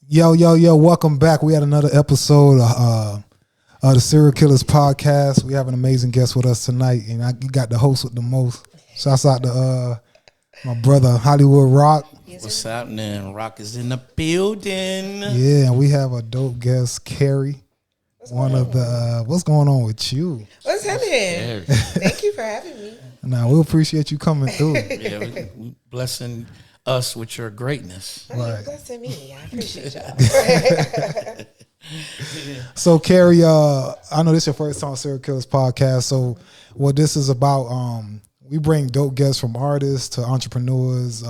Yo, welcome back. We had another episode of the Serial Killaz podcast. We have an amazing guest with us tonight, and I got the host with the most. Shouts out to my brother, Hollywood Rocc. What's happening? Rocc is in the building. Yeah, and we have a dope guest, Carrie. What's going on with you? What's happening? Thank you for having me. Nah, we appreciate you coming through. Yeah, we blessing us with your greatness. Oh, you're blessing me. I appreciate y'all. So, Carrie, I know this is your first time on Serial Killaz podcast. So, what this is about, we bring dope guests from artists to entrepreneurs,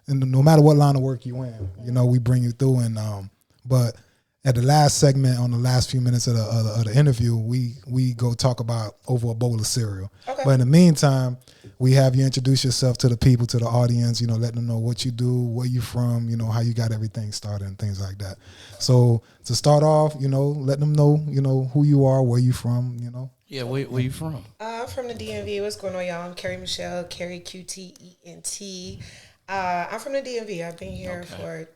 and no matter what line of work you in, we bring you through. And but at the last segment, on the last few minutes of the interview, we go talk about over a bowl of cereal. Okay. But in the meantime, we have you introduce yourself to the people, to the audience, let them know what you do, where you from, how you got everything started and things like that. So to start off, let them know, who you are, where you from, Yeah, where you from? I'm from the DMV. What's going on, y'all? I'm Carrie Michelle, Carrie QTENT. I'm from the DMV. I've been here for...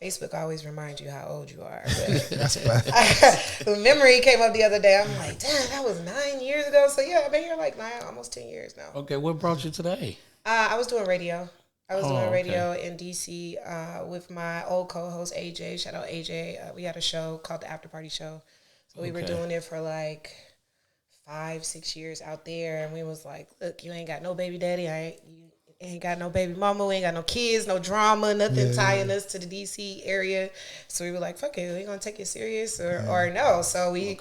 Facebook always reminds you how old you are. The memory came up the other day. I'm like, damn, that was 9 years ago. So yeah, I've been here like almost 10 years now. Okay, what brought you today? I was doing radio. I was doing radio in DC with my old co-host AJ. Shout out AJ. We had a show called the After Party Show. So we were doing it for like 5-6 years out there, and we was like, look, you ain't got no baby daddy. You ain't got no baby mama. We ain't got no kids, no drama, nothing tying us to the DC area. So we were like, fuck it, we gonna take it serious or no. So we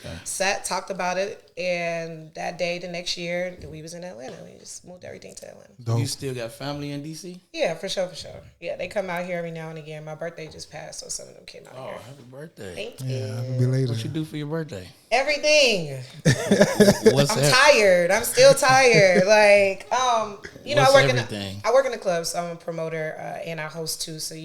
talked about it, and that day, the next year, we was in Atlanta. We just moved everything to Atlanta. Dope. You still got family in DC? Yeah, for sure. Yeah, they come out here every now and again. My birthday just passed, so some of them came out here. Oh, happy birthday. Thank you. Happy belated. What you do for your birthday? Everything. I'm tired. I'm still tired. Like, I work in the club, so I'm a promoter and I host too. So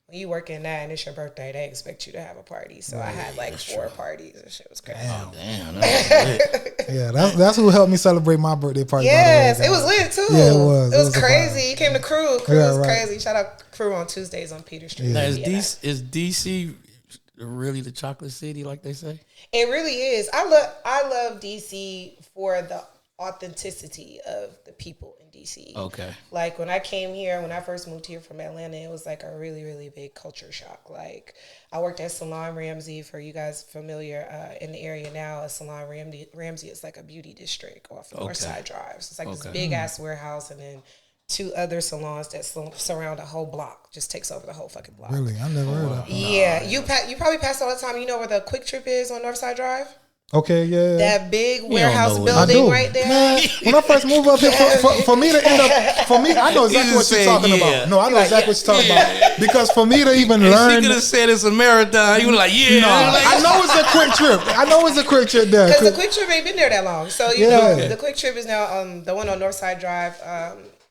when you work in that and it's your birthday, they expect you to have a party. So I had like 4 parties and shit was crazy. Oh damn, that was lit. Yeah, that's who helped me celebrate my birthday party. Yes, it was lit too. Yeah, it was. It was crazy. You came to Crew. Crew was crazy. Shout out Crew on Tuesdays on Peter Street. Now, is DC really the chocolate city, like they say? It really is. I love DC for the authenticity of the people in DC. Okay. Like when I first moved here from Atlanta, it was like a really, really big culture shock. Like I worked at Salon Ramsey, for you guys familiar in the area now. A Salon Ramsey is like a beauty district off of Northside Drive. So it's like this big ass warehouse, and then 2 other salons that surround a whole block. Just takes over the whole fucking block. Really? I never heard of that. Yeah. You probably pass all the time. You know where the Quick Trip is on Northside Drive? Okay, yeah. That big warehouse building right there. Man, when I first moved up here, for me to end up, I know exactly what you're talking about. No, I know exactly what you're talking about. Because for me to even learn. She could have said it's a marathon. You were like, yeah. No, I know it's a quick trip. There. Because the Quick Trip ain't been there that long. So, the Quick Trip is now the one on Northside Drive,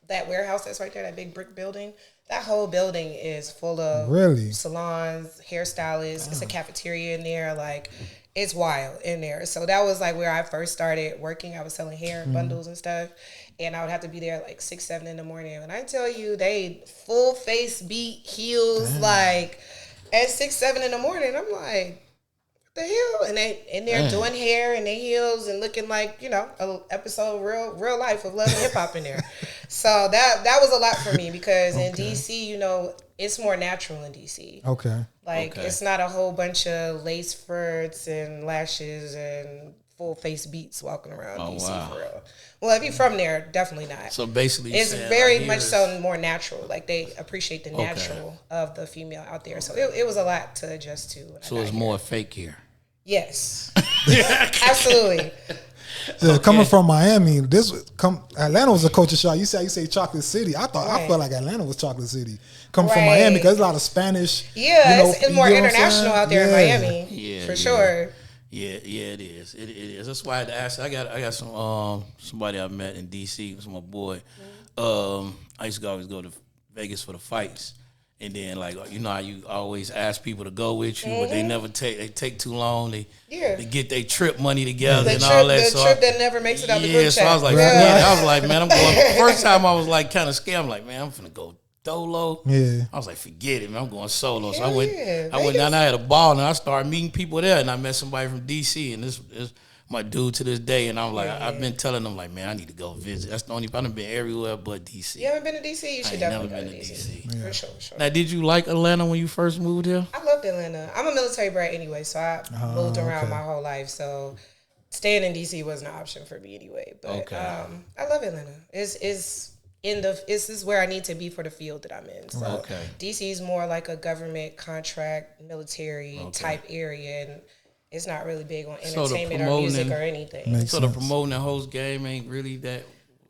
that warehouse that's right there, that big brick building. That whole building is full of salons, hairstylists. It's a cafeteria in there. Like, it's wild in there. So that was like where I first started working. I was selling hair bundles and stuff. And I would have to be there like 6-7 in the morning. When I tell you they full face beat heels, like at 6-7 in the morning, I'm like, what the hell? And they in there doing hair and their heels and looking like, an episode of real life of Love and Hip Hop in there. So that was a lot for me because in DC, it's more natural in DC. Okay. It's not a whole bunch of lace fronts and lashes and full face beats walking around DC for real. Well, if you're from there, definitely not. So basically, it's very much so more natural. Like they appreciate the natural of the female out there. So it was a lot to adjust to. So it's more fake here. Yes, absolutely. Yeah, coming from Miami, Atlanta was a culture shock. You say Chocolate City. I felt like Atlanta was Chocolate City. Coming from Miami, because there's a lot of Spanish. Yeah, it's more international out there in Miami. Yeah, for sure. Yeah, it is. It is. That's why I had to ask. I got some somebody I met in DC. It was my boy. I used to always go to Vegas for the fights. And then, how you always ask people to go with you, but they never take too long. They get their trip money together all that. The trip that never makes it out the group chat. So I was like, man, I'm going. First time I was like kind of scared. I'm like, man, I'm finna go Dolo. Yeah. I was like, forget it, man. I'm going solo. So I went down there, I had a ball, and I started meeting people there, and I met somebody from DC, and this is my dude to this day. And I'm like, I've been telling them, like, man, I need to go visit. That's the only, I done been everywhere but DC. You haven't been to DC? You should definitely go to DC. Yeah. For sure. Now, did you like Atlanta when you first moved here? I loved Atlanta. I'm a military brat anyway, so I moved around my whole life. So staying in DC wasn't an option for me anyway. But I love Atlanta. This is where I need to be for the field that I'm in. So DC is more like a government contract, military type area, and it's not really big on entertainment or music or anything. So the promoting and host game ain't really that.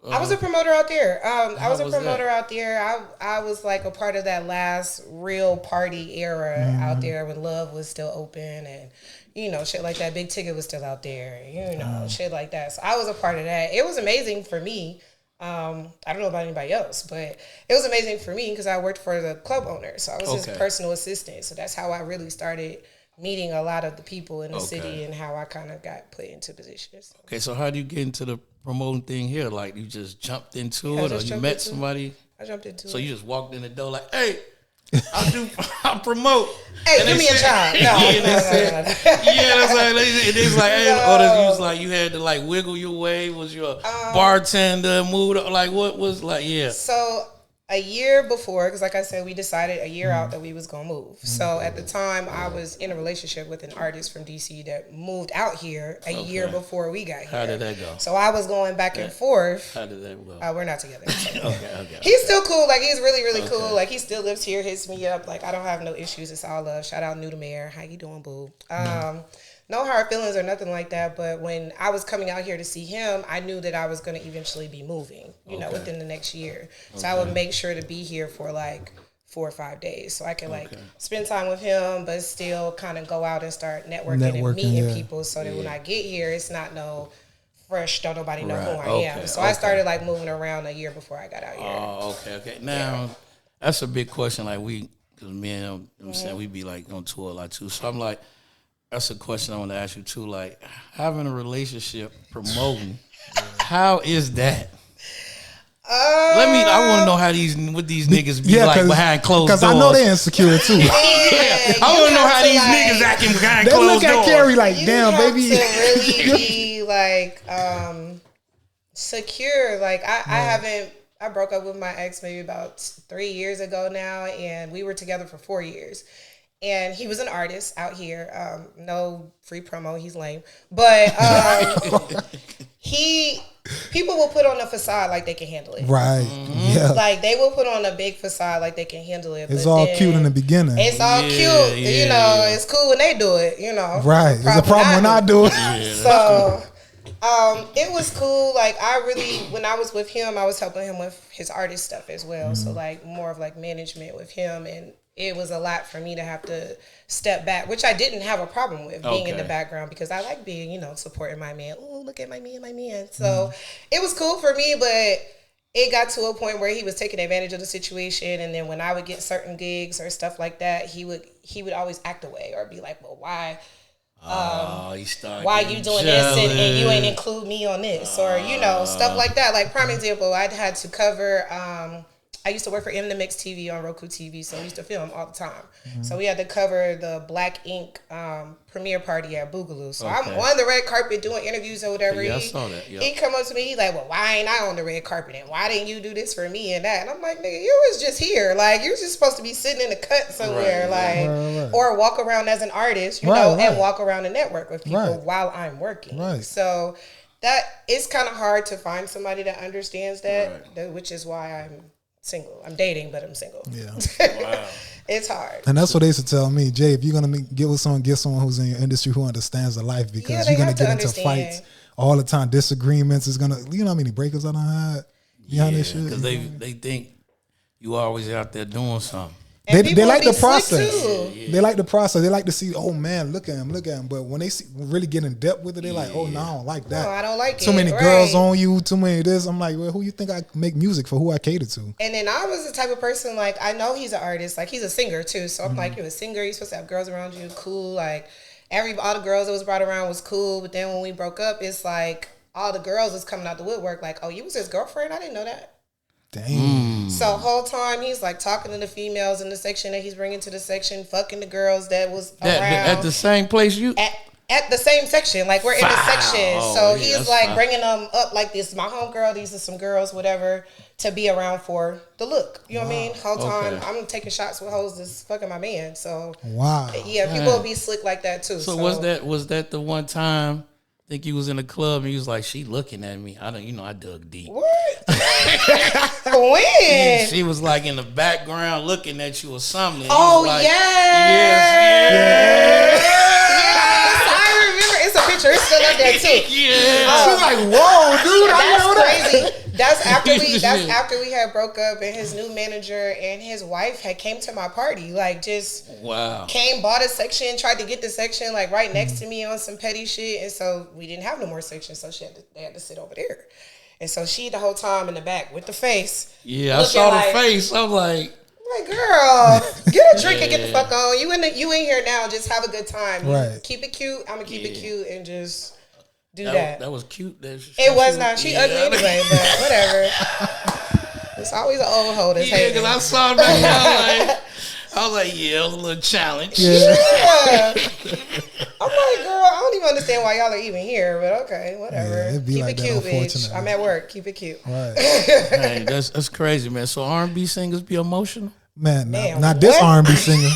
I was a promoter out there. I was a promoter out there. I was like a part of that last real party era out there when Love was still open and, you know, shit like that. Big Ticket was still out there, you know, shit like that. So I was a part of that. It was amazing for me. I don't know about anybody else, but it was amazing for me because I worked for the club owner. So I was his personal assistant. So that's how I really started meeting a lot of the people in the city and how I kind of got put into positions. Okay, so how do you get into the promoting thing here? Like, you just jumped into it, or you met somebody? I jumped into it. So you just walked in the door like, hey, I'll promote. Hey, give me a job. No. That's like, it's like, hey, or you was like, you had to like wiggle your way. Was you a bartender, mood? Like, what was like, So a year before, because like I said, we decided a year out that we was going to move. So at the time, I was in a relationship with an artist from DC that moved out here a year before we got here. How did that go? So I was going back and forth. How did that go? We're not together. So. Okay. He's still cool. Like, he's really, really cool. Like, he still lives here, hits me up. Like, I don't have no issues. It's all love. Shout out New to Mayor. How you doing, boo? No hard feelings or nothing like that. But when I was coming out here to see him, I knew that I was going to eventually be moving, you know, within the next year. So I would make sure to be here for like 4 or 5 days so I could like spend time with him, but still kind of go out and start networking and meeting people so that when I get here, it's not no fresh, don't nobody know who I am. So I started like moving around a year before I got out here. Oh, okay. Now, that's a big question. Like because me and I'm saying we be like on tour a lot too. So I'm like, that's a question I want to ask you too. Like, having a relationship, promoting, how is that? I want to know how these niggas be like behind closed doors. Because I know they're insecure too. I want to know how these niggas acting behind closed doors. They look at Carrie like, damn, baby. You have to really be like secure. Like I broke up with my ex maybe about 3 years ago now, and we were together for 4 years. And he was an artist out here. No free promo. He's lame. But people will put on a facade like they can handle it. Right. Yeah. Like, they will put on a big facade like they can handle it. It's all cute in the beginning. It's all cute. You know, it's cool when they do it, you know. Right. It's a problem when I do it. So it was cool. Like, when I was with him, I was helping him with his artist stuff as well. So, like, more of like management with him, and it was a lot for me to have to step back, which I didn't have a problem with being in the background because I like being, you know, supporting my man. Oh, look at my man. So it was cool for me, but it got to a point where he was taking advantage of the situation. And then when I would get certain gigs or stuff like that, he would always act away or be like, well, why you doing this and you ain't include me on this, or, you know, stuff like that. Like, prime example, I had to cover I used to work for M the Mix TV on Roku TV, so we used to film all the time. So we had to cover the Black Ink premiere party at Boogaloo. So I'm on the red carpet doing interviews or whatever. I saw that. He come up to me, he's like, well, why ain't I on the red carpet? And why didn't you do this for me and that? And I'm like, nigga, you was just here. Like, you're just supposed to be sitting in the cut somewhere, or walk around as an artist, you know, and walk around and network with people while I'm working. So that it's kind of hard to find somebody that understands that, which is why I'm single. I'm dating, but I'm single. Yeah. Wow. It's hard. And that's what they used to tell me, Jay, if you're going to get with someone, get someone who's in your industry who understands the life, because you're going to get into fights all the time, disagreements. Is going to, you know how many breakups I done had? This shit? Because they think you always out there doing something. They like the process. They like the process. They like to see, oh man, look at him. But when they really get in depth with it, they're like, oh no, I don't like that. No, I don't like too many girls on you, too many of this. I'm like, well, who you think I make music for? Who I cater to? And then I was the type of person, like, I know he's an artist, like he's a singer too. So I'm like, you're a singer, you're supposed to have girls around you, cool. Like all the girls that was brought around was cool. But then when we broke up, it's like all the girls was coming out the woodwork, like, oh, you was his girlfriend? I didn't know that. Dang. So whole time he's like talking to the females in the section that he's bringing to the section, fucking the girls that was around at the same place you. At the same section, like we're in the section. Oh, so yeah, he's like bringing them up like this is my homegirl, these are some girls, whatever, to be around for the look. You know what I mean? Whole time I'm taking shots with hoes that's fucking my man. So yeah, people will be slick like that too. So was that the one time? I think you was in a club and you was like, she looking at me. I dug deep. What? When? She was like in the background looking at you or something. Oh like, yes. I remember. It's a picture. It's still up there too. She's like, whoa, dude. That's crazy. That's after we had broke up and his new manager and his wife had came to my party. Like just came, bought a section, tried to get the section like right next to me on some petty shit. And so we didn't have no more sections. So they had to sit over there. And so she the whole time in the back with the face. Yeah, I saw the face. I'm like, girl, get a drink and get the fuck on. You in here now. Just have a good time. Right. Keep it cute. I'm gonna keep it cute and just do that. That was cute. It was not. She ugly anyway, but whatever. It's always an old hoe that's hating. Because I saw it back there. I was like, yeah, it was a little challenge. Yeah. I'm like, girl, I don't even understand why y'all are even here, but okay, whatever. Yeah, keep like it cute, bitch. I'm at work. Keep it cute. Right. Hey, that's crazy, man. So R&B singers be emotional? Man, not this R&B singer.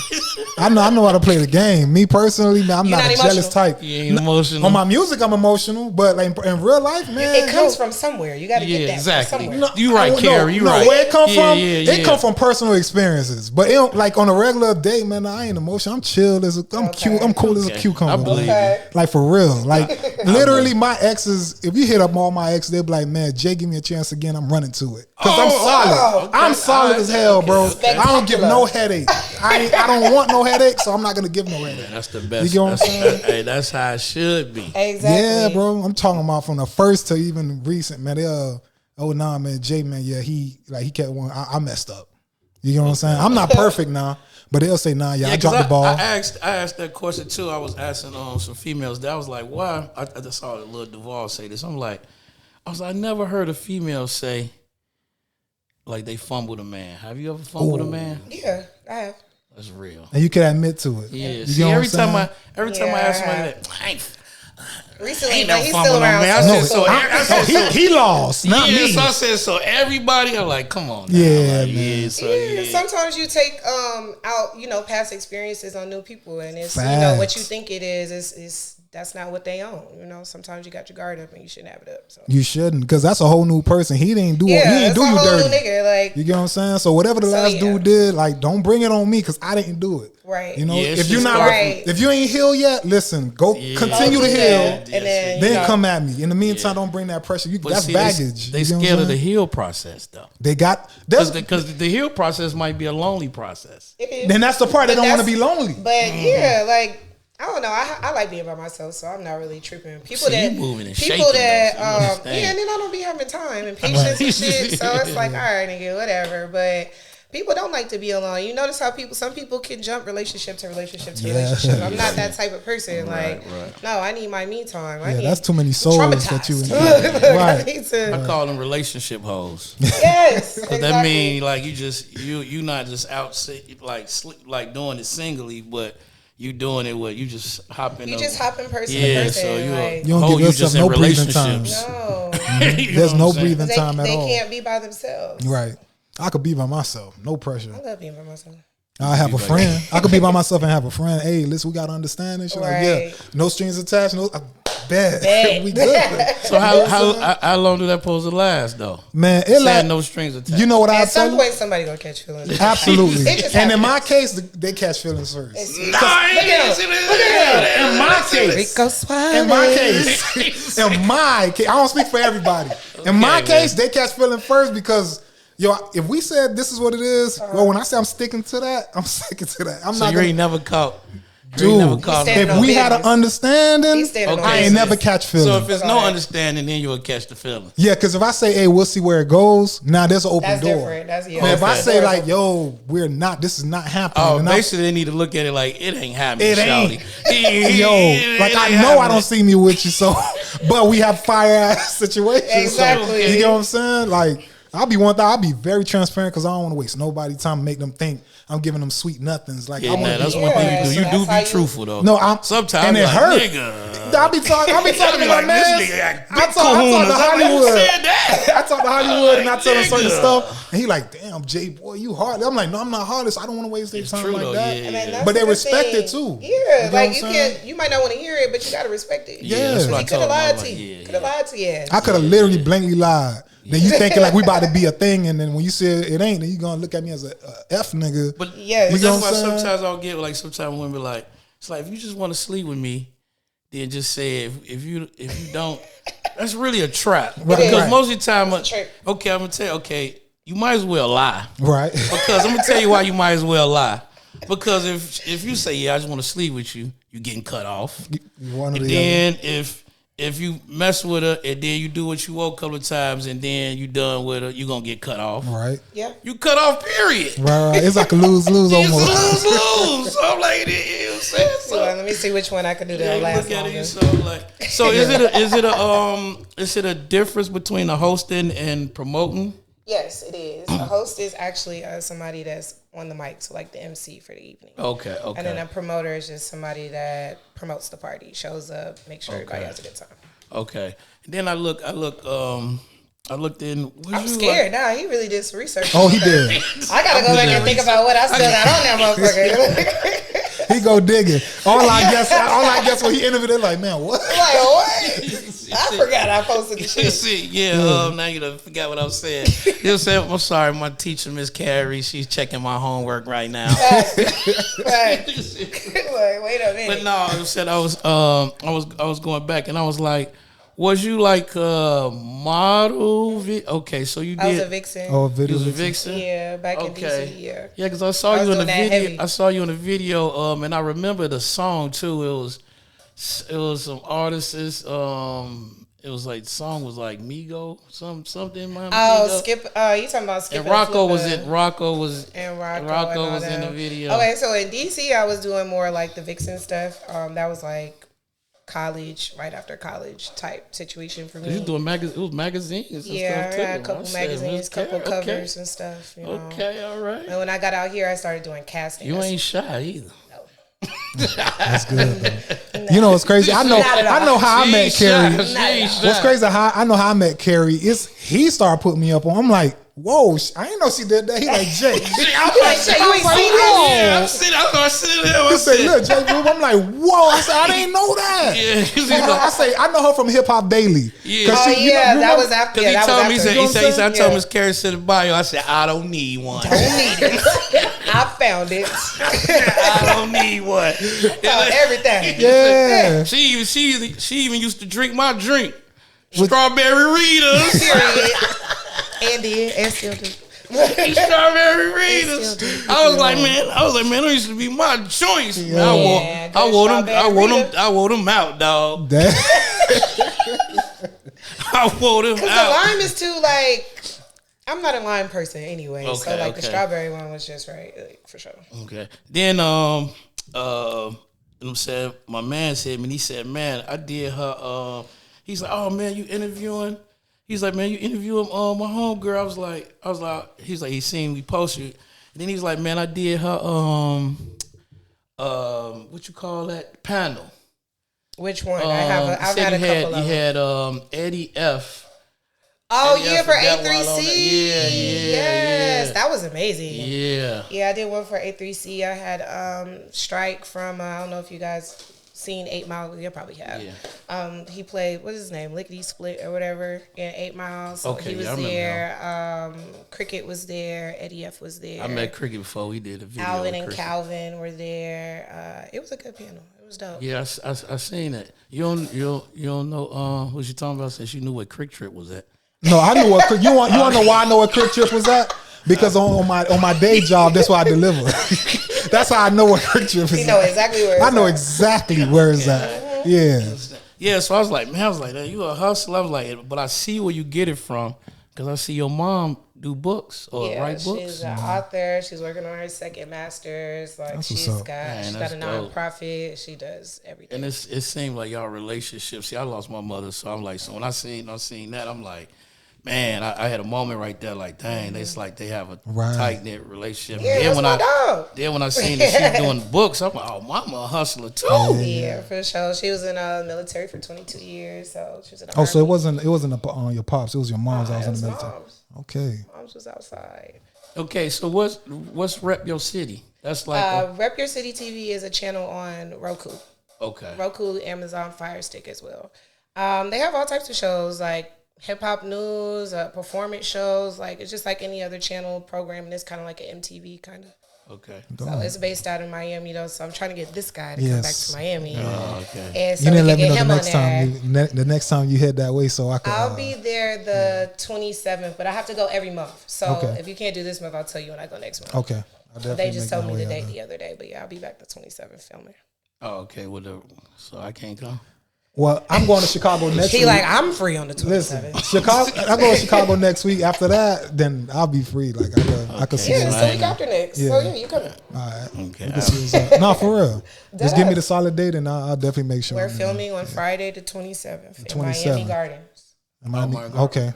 I know how to play the game. Me personally, man, I'm not a jealous type. You ain't emotional. On my music, I'm emotional, but like in real life, man, it comes from somewhere. You got to get that exactly. from somewhere. You right, Carrie. You right. Where it come from? It come from personal experiences. But like on a regular day, man, I ain't emotional. I'm chill I'm cute. I'm cool as a cucumber. I believe you. Like for real. Like literally, my exes. If you hit up all my exes, they'll be like, "Man, Jay, give me a chance again. I'm running to it because I'm solid. Okay. I'm solid as hell, bro. I don't give no headache. I don't want no headache, so I'm not gonna give no headache. That's the best. You get what I'm saying? Hey, that's how it should be. Exactly. Yeah, bro. I'm talking about from the first to even recent, man. Man, Jay, man, yeah, he kept one. I messed up. You get what I'm saying? I'm not perfect now, but they'll say, nah, I dropped the ball. I asked that question too. I was asking some females that I was like, why? I just saw Lil Duval say this. I never heard a female say like they fumbled a man. Have you ever fumbled a man? Yeah, I have. That's real. And you can admit to it. Yeah. See, every time I ask somebody that, recently, but he's still around. He lost, not me. So I said, so everybody, I'm like, come on. Now. Yeah, like, man. Sometimes you take out, past experiences on new people, and it's what you think it is that's not what they own. Sometimes you got your guard up and you shouldn't have it up. So. You shouldn't, because that's a whole new person. He didn't do you dirty. New nigga, like, you get what I'm saying? So whatever the last dude did, like, don't bring it on me because I didn't do it. Right. If you're not if you ain't healed yet, listen, continue to heal, and then come at me. In the meantime, don't bring that pressure. That's baggage. They scared of the heal process though. They got because the heal process might be a lonely process. Then that's the part they don't want to be lonely. But like, I don't know. I like being by myself, so I'm not really tripping. People and then I don't be having time and patience and shit. So it's like, all right, nigga, whatever. But people don't like to be alone. You notice how some people can jump relationship to relationship to relationship. I'm not that type of person. No, I need my me time. That's too many souls that you in. I call them relationship hoes. Yes, because that mean like you not just out like doing it singly, but you doing it with you just hopping. You just hopping person to person. So you don't give yourself no breathing time. No, there's no breathing time at all. They can't be by themselves. Right. I could be by myself. No pressure. I love being by myself. I have a friend. I could be by myself and have a friend. Hey, listen, we got to understand this. Like, no strings attached. No, bad. We good. So how long do that supposed to last though? Man, no strings attached. You know what I tell you? At some point, somebody gonna catch feelings. Absolutely. And in my case, they catch feelings first. In my case, I don't speak for everybody. In my case, they catch feelings first because. If we said this is what it is, when I say I'm sticking to that, I'm sticking to that. Ain't never caught. Dude, if we had an understanding, I ain't never catch feelings. So if there's no understanding, then you will catch the feeling. Yeah, because if I say, hey, we'll see where it goes, now there's an open door. Different. That's different. If I say like, yo, this is not happening. Basically they need to look at it like it ain't happening. It ain't. Like I know I don't see me with you, so but we have fire ass situations. Exactly. So, you know what I'm saying? Like. I'll be very transparent because I don't want to waste nobody's time and make them think I'm giving them sweet nothings. Like, yeah, man, that's one thing you do. You do be truthful though. No, sometimes and it like, hurt. Nigga. I be talking to my man. I talk to Hollywood. I talk to Hollywood and I tell him certain stuff, and he like, damn, Jay, boy, you hard. I'm like, no, I'm not heartless. I don't want to waste their time like that. Yeah. But they respect it too. Yeah, like you might not want to hear it, but you gotta respect it. Yeah, he could have lied to you. Could have lied to you. I could have literally blankly lied. Then you thinking like we about to be a thing, and then when you say it ain't, then you gonna look at me as a F nigga. But yeah, that's why sometimes I'll get like sometimes women be like, it's like if you just want to sleep with me, then just say it. If you don't, that's really a trap. Right, because most of the time, okay, I'm gonna tell you, okay, you might as well lie, right? Because I'm gonna tell you why you might as well lie. Because if you say I just want to sleep with you, you're getting cut off. And then if you mess with her and then you do what you want a couple of times and then you done with her, you're going to get cut off. Right. Yeah. You cut off, period. Right. It's like a lose-lose almost. It's a lose-lose. So I'm like, you know what I'm saying? So let me see which one I can do that last longer. So is it a difference between the hosting and promoting? Yes, it is. A host is actually somebody that's on the mic, so like the MC for the evening. Okay. And then a promoter is just somebody that promotes the party, shows up, makes sure everybody has a good time. Okay. And then I looked in. I'm scared now. He really did some research. Oh, he did. I gotta go back and think about what I still got on that motherfucker. He go digging. All I guess when he interviewed, they're like, man, what? Like what? I forgot I posted the shit. See, now you done forgot what I was saying. You said, I'm sorry, my teacher, Miss Carrie, she's checking my homework right now. Right. Like, wait a minute. But no, I said I was going back and I was like, was you like a model? Okay, so you did. I was a vixen. Oh, a video. You was a vixen? Yeah, back in DC. Yeah. Yeah, because I saw you in the video. Heavy. I saw you in the video, and I remember the song too. It was some artists. It was like the song was like Migo, something. Migo. Skip. You talking about Skip? And Rocco was in. Rocco was in the video. Okay, so in DC, I was doing more like the vixen stuff. That was like college, right after college type situation for me. You doing magazines? It was magazines. And yeah, stuff I had a couple magazines, couple covers and stuff. You know? Okay, all right. And when I got out here, I started doing casting. You ain't shy either. That's good. No. You know what's crazy? I know how I met Carrie. What's crazy? I know how I met Carrie. He started putting me up on. I'm like, whoa! I didn't know she did that. He like Jay. I'm like, Jay, you ain't seen that? I sitting there. He said, look, Jay. I'm like, whoa! I said, I didn't know that. Yeah. I know her from Hip Hop Daily. Yeah. That was after. Because he told me, he said, I told Miss Carrie to the bio. I said, I don't need one. Don't need it. I found it. I don't need one. Everything. Yeah. She even used to drink my drink. Strawberry Ritas. And still do. Strawberry Ritas. I was like, man, those used to be my joints. Yeah. I wore them out, dog. I wore them out. Because the lime is too like. I'm not a lime person anyway, so like the strawberry one was just right, like, for sure. Okay. Then said my man said, he said, man, I did her. He's like, oh man, you interviewing? He's like, man, you interviewing my homegirl? I was like, he's like, he seen we posted, and then he's like, man, I did her what you call that panel? Which one? I've had a couple of them. You had Eddie F. Oh, yeah, for A3C. Yeah. Yes, that was amazing. Yeah. Yeah, I did one for A3C. I had Strike from, I don't know if you guys seen 8 Mile. You probably have. Yeah. He played, what's his name? Lickety Split or whatever in 8 Mile. So he was there. Cricket was there. Eddie F was there. I met Cricket before we did a video. Alvin and Calvin were there. It was a good panel. It was dope. Yeah, I seen it. You don't know what you talking about since you knew what Crick Trip was at. No, I know what you want to know why I know what Crick Trip was at? Because on my day job, that's where I deliver. That's how I know what Crick Trip is. You know exactly where it's I know exactly where it's at. Yeah. Yeah, so I was like, you a hustler. I was like, but I see where you get it from because I see your mom do books or write books. She's an author. She's working on her second master's. Like she's got a nonprofit. She does everything. And it seemed like y'all relationship. See, I lost my mother, so I'm like, so when I seen that, I'm like, man, I had a moment right there. Like, dang, it's like they have a tight knit relationship. Yeah, then when I seen that she doing books, I'm like, oh, mama a hustler too. Yeah, for sure. She was in the military for 22 years, so she was in the Army. So it wasn't your pops, it was your mom's. I was in the military. Mom's. Okay. Mom's was outside. Okay, so what's Rep Your City? That's like Rep Your City TV is a channel on Roku. Okay. Roku, Amazon Fire Stick as well. They have all types of shows like hip hop news, performance shows. Like it's just like any other channel programming. It's kind of like an MTV kind of. Okay. So it's based out in Miami though. So I'm trying to get this guy to come back to Miami. Oh, okay. And so you didn't let me know the next time you head that way, so I could. I'll be there the 27th, but I have to go every month. So if you can't do this month, I'll tell you when I go next month. Okay. They just told me the date the other day, but yeah, I'll be back the 27th filming. Oh, okay. Well, so I can't come. Well, I'm going to Chicago next week. I'm free on the 27th. Listen, Chicago. I go to Chicago next week. After that, then I'll be free. Like I could see. Yeah, it's the week after next. Yeah. So you coming? All right. Okay. No, for real. Just give me the solid date, and I'll definitely make sure. We're filming on Friday the 27th in Miami Gardens. Okay.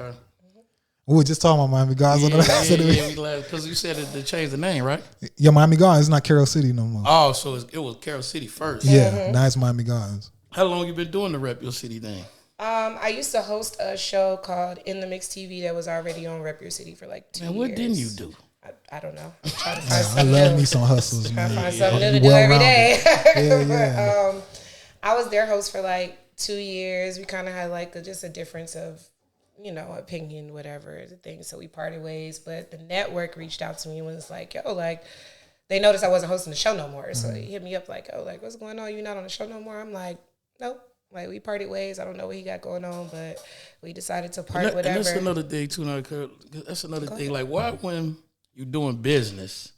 We were just talking about Miami Gardens. Yeah, because you said they changed the name, right? Yeah, Miami Gardens. It's not Carroll City no more. Oh, so it was Carroll City first. Yeah, now it's Miami Gardens. How long you been doing the Rep Your City thing? I used to host a show called In the Mix TV that was already on Rep Your City for like 2 years. What didn't you do? I don't know. I'm trying to find something I love new. me some hustles, man. Trying to find something new to do every day. Yeah. I was their host for like 2 years. We kind of had like just a difference of, opinion, whatever the thing. So we parted ways. But the network reached out to me and was like, yo, like, they noticed I wasn't hosting the show no more. So he hit me up like, oh, like, what's going on? You're not on the show no more? I'm like, nope. Like, we parted ways. I don't know what he got going on, but we decided to part, whatever. And that's another thing, too. That's another thing. Like, why when you're doing business,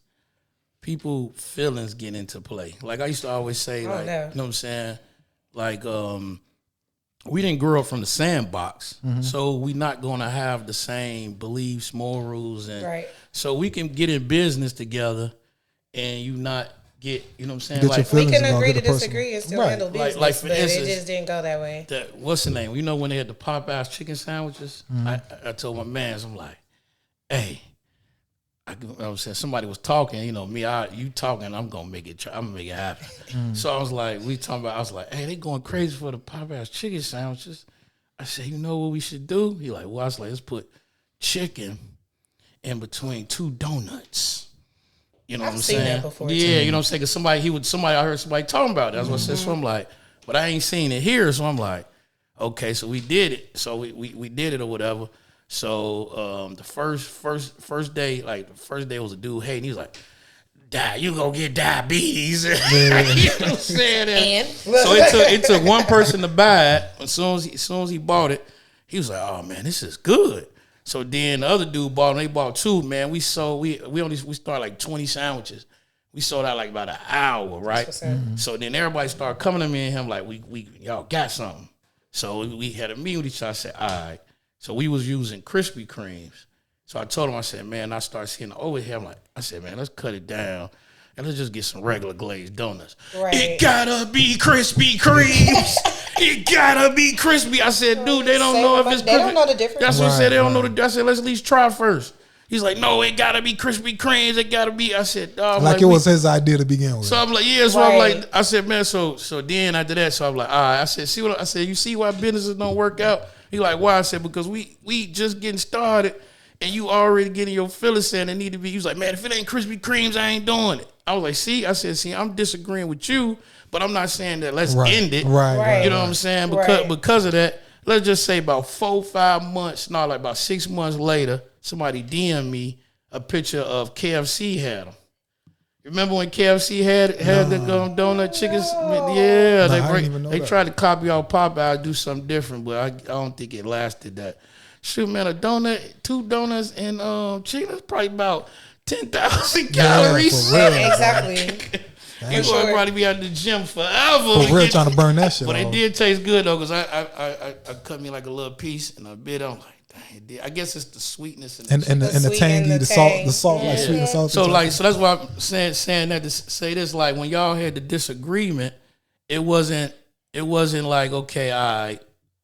people feelings get into play? Like, I used to always say, you know what I'm saying? Like, we didn't grow up from the sandbox, so we're not going to have the same beliefs, morals, and so we can get in business together and you not get, you know what I'm saying? Like, we can agree to disagree and still handle business, like for instance, it just didn't go that way. What's the name? You know when they had the Popeyes chicken sandwiches? I told my mans, I'm like, hey, I'm saying somebody was talking, you talking, I'm gonna make it happen. So I was like, I was like, hey, they going crazy for the Popeyes chicken sandwiches. I said, you know what we should do? He like, well, I was like, let's put chicken in between 2 donuts. You know what I'm saying? I've seen that before. Yeah, you know what I'm saying? Cause I heard somebody talking about it. That's what I said. So I'm like, but I ain't seen it here. So I'm like, okay, so we did it. So we did it or whatever. So the first day, like the first day was a dude, hey, and he was like, you gonna get diabetes. You know what I'm saying? And so it took one person to buy it. As soon as he bought it, he was like, oh man, this is good. So then the other dude bought, and they bought 2, man. We started like 20 sandwiches. We sold out like about an hour, right? So then everybody started coming to me and him like, we y'all got something. So we had a meeting with each other. I said, all right. So we was using Krispy Kremes. So I told him, I said, man, I started seeing the overhead. I said, man, let's cut it down and let's just get some regular glazed donuts. Right. It gotta be Krispy Kremes. It gotta be crispy. I said, dude, they don't know if it's crispy. They don't know the difference. That's what I said. They don't know I said, let's at least try first. He's like, no, it gotta be Krispy Kremes. It gotta be. I said, like it was his idea to begin with. So I'm like, yeah. So I'm like, I said, man. So then after that, so I'm like, all right. I said, you see why businesses don't work out? He like, why? I said, because we just getting started, and you already getting your feelings saying it need to be. He was like, man, if it ain't Krispy Kremes, I ain't doing it. I was like, see, I'm disagreeing with you, but I'm not saying that let's end it. Right. You know what I'm saying? Because of that, let's just say about 4-5 months, like about 6 months later, somebody DM'd me a picture of KFC had them. Remember when KFC had the donut chickens? Yeah, they tried to copy out Popeye, do something different, but I don't think it lasted that. Shoot, man, a donut, 2 donuts and chicken is probably about 10,000 calories. For real, exactly. You're going to probably be out the gym forever. For real, trying to burn that shit. But it did taste good though, because I cut me like a little piece and I bit on. Like, dang, I guess it's the sweetness and the tangy, the salt, like sweet and salty. So that's why I'm saying that to say this. Like when y'all had the disagreement, it wasn't like, okay, all right,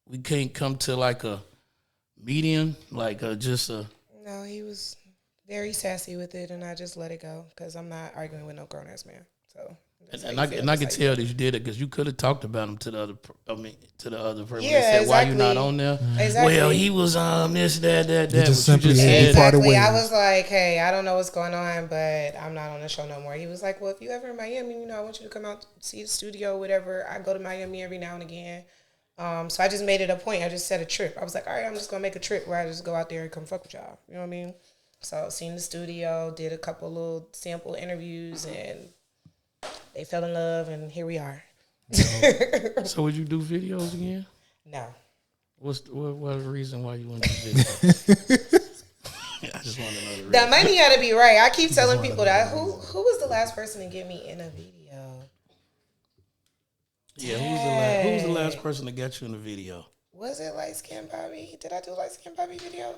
we can't come to like a medium, like just a? No, he was very sassy with it, and I just let it go because I'm not arguing with no grown ass man. So. And I can tell that you did it because you could have talked about him to the other. To the other person. Yeah, they said, exactly. "Why you not on there?" Exactly. Well, he was this, that. Exactly. I was like, "Hey, I don't know what's going on, but I'm not on the show no more." He was like, "Well, if you ever in Miami, I want you to come out see the studio, whatever. I go to Miami every now and again." So I just made it a point. I just set a trip. I was like, "All right, I'm just gonna make a trip where I just go out there and come fuck with y'all." You know what I mean? So seen the studio, did a couple little sample interviews, and they fell in love, and here we are. So would you do videos again? No. What the reason why you want to do videos? I just want to know the reason. The money got to be right. I keep telling people that. Who was the last person to get me in a video? Yeah, who was the last person to get you in a video? Was it Light Skin Bobby? Did I do a Light Skin Bobby video?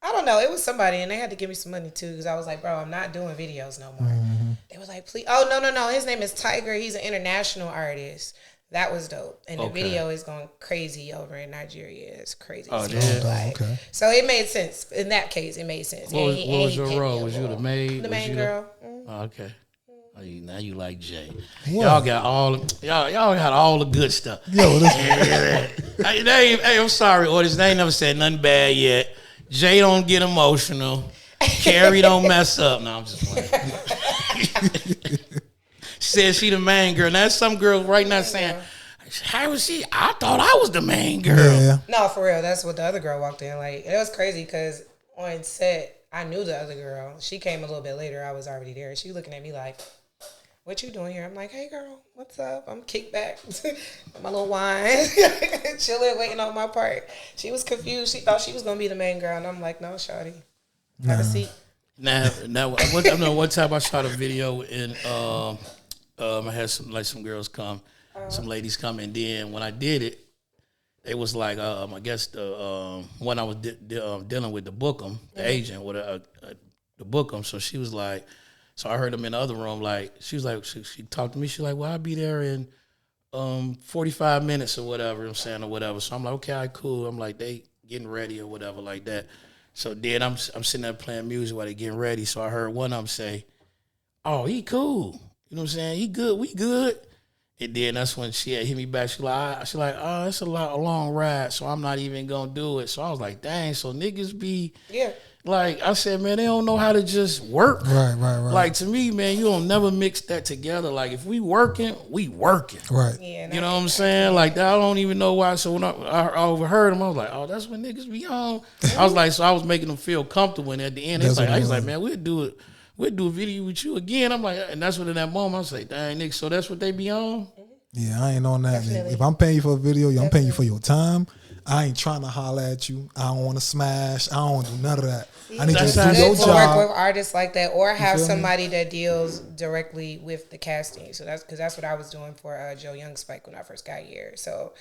I don't know. It was somebody, and they had to give me some money too because I was like, bro, I'm not doing videos no more. Mm-hmm. They was like, please. Oh, no. His name is Tiger. He's an international artist. That was dope. And the video is going crazy over in Nigeria. It's crazy. Oh, yeah. Okay. So it made sense. In that case, it made sense. What was your role? Was you the maid? The main girl. Oh, okay. Oh, now you like Jay. What? Y'all got all the good stuff. Yo, hey, I'm sorry, Otis. They ain't never said nothing bad yet. Jay don't get emotional. Carrie don't mess up. No, I'm just playing. She said she the main girl. Now some girls right now saying, how was she? I thought I was the main girl. Yeah. No, for real. That's what the other girl walked in. Like, it was crazy because on set, I knew the other girl. She came a little bit later. I was already there. She looking at me like, what you doing here? I'm like, hey, girl, what's up? I'm kicked back. My little wine. Chilling, waiting on my part. She was confused. She thought she was going to be the main girl. And I'm like, no, shawty. Have a seat. Now, I know one time I shot a video and I had some girls come, some ladies come, and then when I did it, they was like, I guess the when I was dealing with the bookum, the agent with the bookum, so she was like, so I heard them in the other room, like she was like, she talked to me, she's like, well, I'll be there in 45 minutes or whatever, I'm saying, or whatever. So I'm like, okay, all right, cool. I'm like, they getting ready or whatever like that. So then I'm sitting there playing music while they getting ready. So I heard one of them say, oh, he cool. You know what I'm saying? He good. We good. And then that's when she had hit me back. She like, oh, it's a long ride, so I'm not even going to do it. So I was like, dang, so niggas be, like, I said, man, they don't know how to just work. Right. Like, to me, man, you don't never mix that together. Like, if we working, we working. Right. Yeah, you know what I'm saying? Like, I don't even know why. So when I overheard them, I was like, oh, that's when niggas be on. I was like, so I was making them feel comfortable. And at the end, I was like, man, we'll do a video with you again. I'm like, and that's when in that moment, I was like, dang, nigga, so that's what they be on? Yeah, I ain't on that. Man. If I'm paying you for a video, I'm paying you for your time. I ain't trying to holler at you. I don't want to smash. I don't want to do none of that. I need you to do your job. Work with artists like that, or have somebody that deals directly with the casting. So that's what I was doing for Joe Young Spike when I first got here. So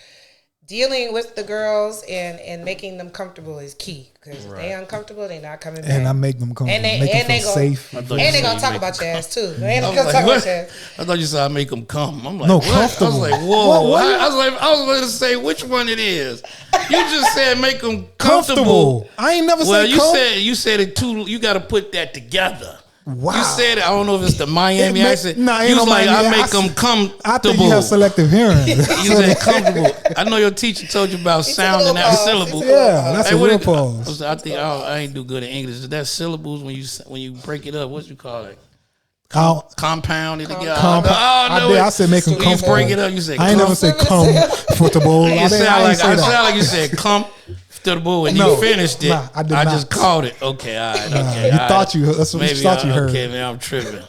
dealing with the girls and making them comfortable is key, because if they uncomfortable, they not coming back. And I make them comfortable, make them feel safe. And they gonna talk about your ass too. They ain't gonna talk about your ass. I thought you said I make them come. I'm like, no, what? comfortable. I was like, whoa. What? I was going to say which one it is. You just said make them comfortable. I ain't never said. Well, you said it too. You got to put that together. Wow. You said it. I don't know if it's the Miami accent. Nah, you was like, I make them comfortable. I think you have selective hearing. You said comfortable. I know your teacher told you about sounding out syllables. Yeah, that's a real pause. I think I ain't do good in English. Is that syllables when you break it up? What you call it? Compound it together. I said make them comfortable. You break it up. You said I ain't never said comfortable. I sound like you said comfortable and you finished it. Nah, I just called it. Okay, all right. Okay, you thought you. That's what you thought you heard. Okay, man, I'm tripping.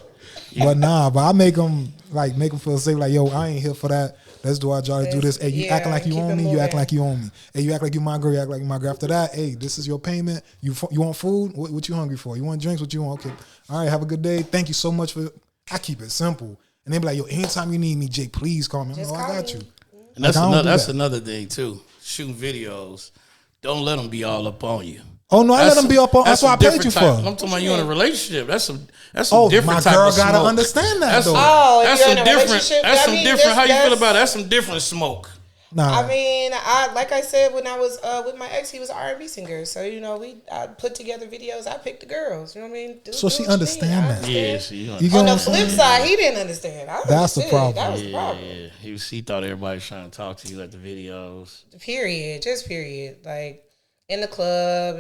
But I make them feel safe. Like, yo, I ain't here for that. Let's do our job. Let's do this. Hey, you acting like you own me. You acting like you own me. Hey, you act like you my girl. You act like you my girl. After that, hey, this is your payment. You want food? What you hungry for? You want drinks? What you want? Okay. All right. Have a good day. Thank you so much for. I keep it simple. And they be like, yo, anytime you need me, Jake, please call me. I got you. And that's another thing too. Shooting videos, don't let them be all up on you. Oh no, I let them be up on. That's what I paid you for. I'm talking about you in a relationship. That's some different type of smoke. My girl gotta understand that. That's some different. That's some different. How you feel about it? That's some different smoke. Nah. I mean, like I said, when I was with my ex, he was an R&B singer. So, I put together videos. I picked the girls. You know what I mean? So she understand that. Yeah, she understand. On the flip side, he didn't understand. That's the problem. That was the problem. Yeah. He thought everybody was trying to talk to you at the videos. Period. Just period. Like, in the club,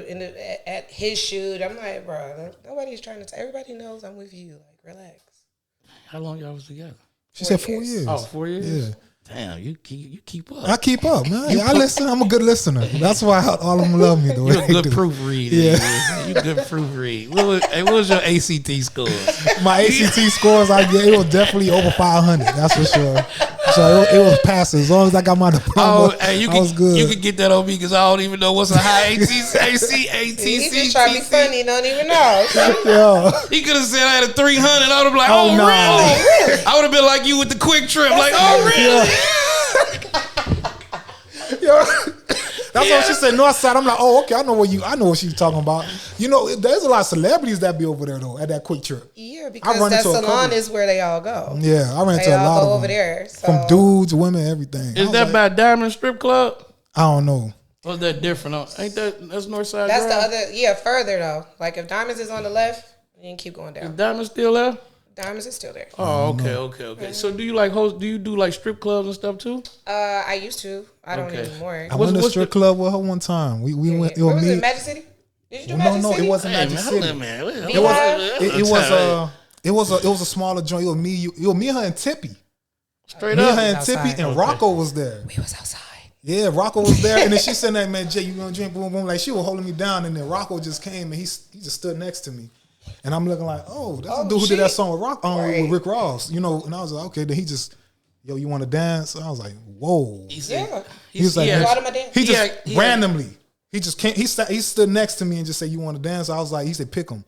at his shoot. I'm like, bro, nobody's trying to. Everybody knows I'm with you. Like, relax. How long y'all was together? She said 4 years. Oh, 4 years? Yeah. Damn, you keep up. I keep up, man. I listen. I'm a good listener. That's why all of them love me. The way You're a good proofreader. Yeah. You good proofread. What was your ACT scores? My ACT scores, it was definitely over 500. That's for sure. So it was passing. As long as I got my diploma, I was good. You can get that on me because I don't even know what's a high ACT. He just trying to be funny. He don't even know. Yeah. He could have said I had a 300. I would have been like, Oh, no. really? I would have been like you with the quick trip. Like, oh, really? Yeah. That's what she said. North side. I'm like, oh, okay. I know what she's talking about. There's a lot of celebrities that be over there though at that quick trip. Yeah, because that salon is where they all go. Yeah, I ran into a lot of them over there. So. From dudes, women, everything. Is that by Diamond Strip Club? I don't know. What's that different? Ain't that's North Side? That's Drive? the other. Further though. Like if Diamonds is on the left, you can keep going down. Is Diamond still there? Diamonds is still there. Oh, okay. Mm-hmm. So do you like host? Do you do like strip clubs and stuff too? I used to. I don't anymore. I went to a strip club with her one time. We went. Where was it? Magic City? Did you do Magic City? No, it wasn't Magic City. It was a smaller joint. It was me and her and Tippy. Straight me up. Me and her and Tippy and Rocco was there. We was outside. Yeah, Rocco was there, and then she said, "That man, Jay, you gonna drink?" Boom, boom. Like she was holding me down, and then Rocco just came and he just stood next to me. And I'm looking like, oh, that's the dude who did that song with Rick Ross, And I was like, okay. Then he just, yo, you want to dance? I was like, whoa. He was like, he just randomly, he just came. He stood next to me and just said, you want to dance? I was like, he said, pick him.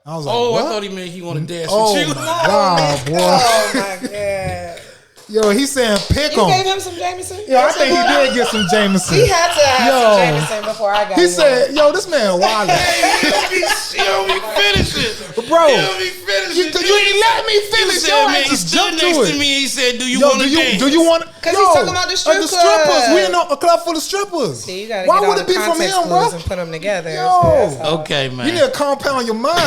I was like, what? I thought he meant he want to dance with you. My God, boy. Oh my God. Yo, he's saying pick him. You gave him some Jameson? Yo, I think he did get some Jameson. He had to have some Jameson before I got He said, yo, this man wild. He don't be finishing. Bro, he don't be finishing. You ain't let me finish. Yo, man, he stood next to me and he said, do you want to dance? Do you want to? Because he's talking about the strippers. We in a club full of strippers. See, you gotta Why get would all it be from him, bro? And put them together. Yo. Okay, man. You need to compound your mind.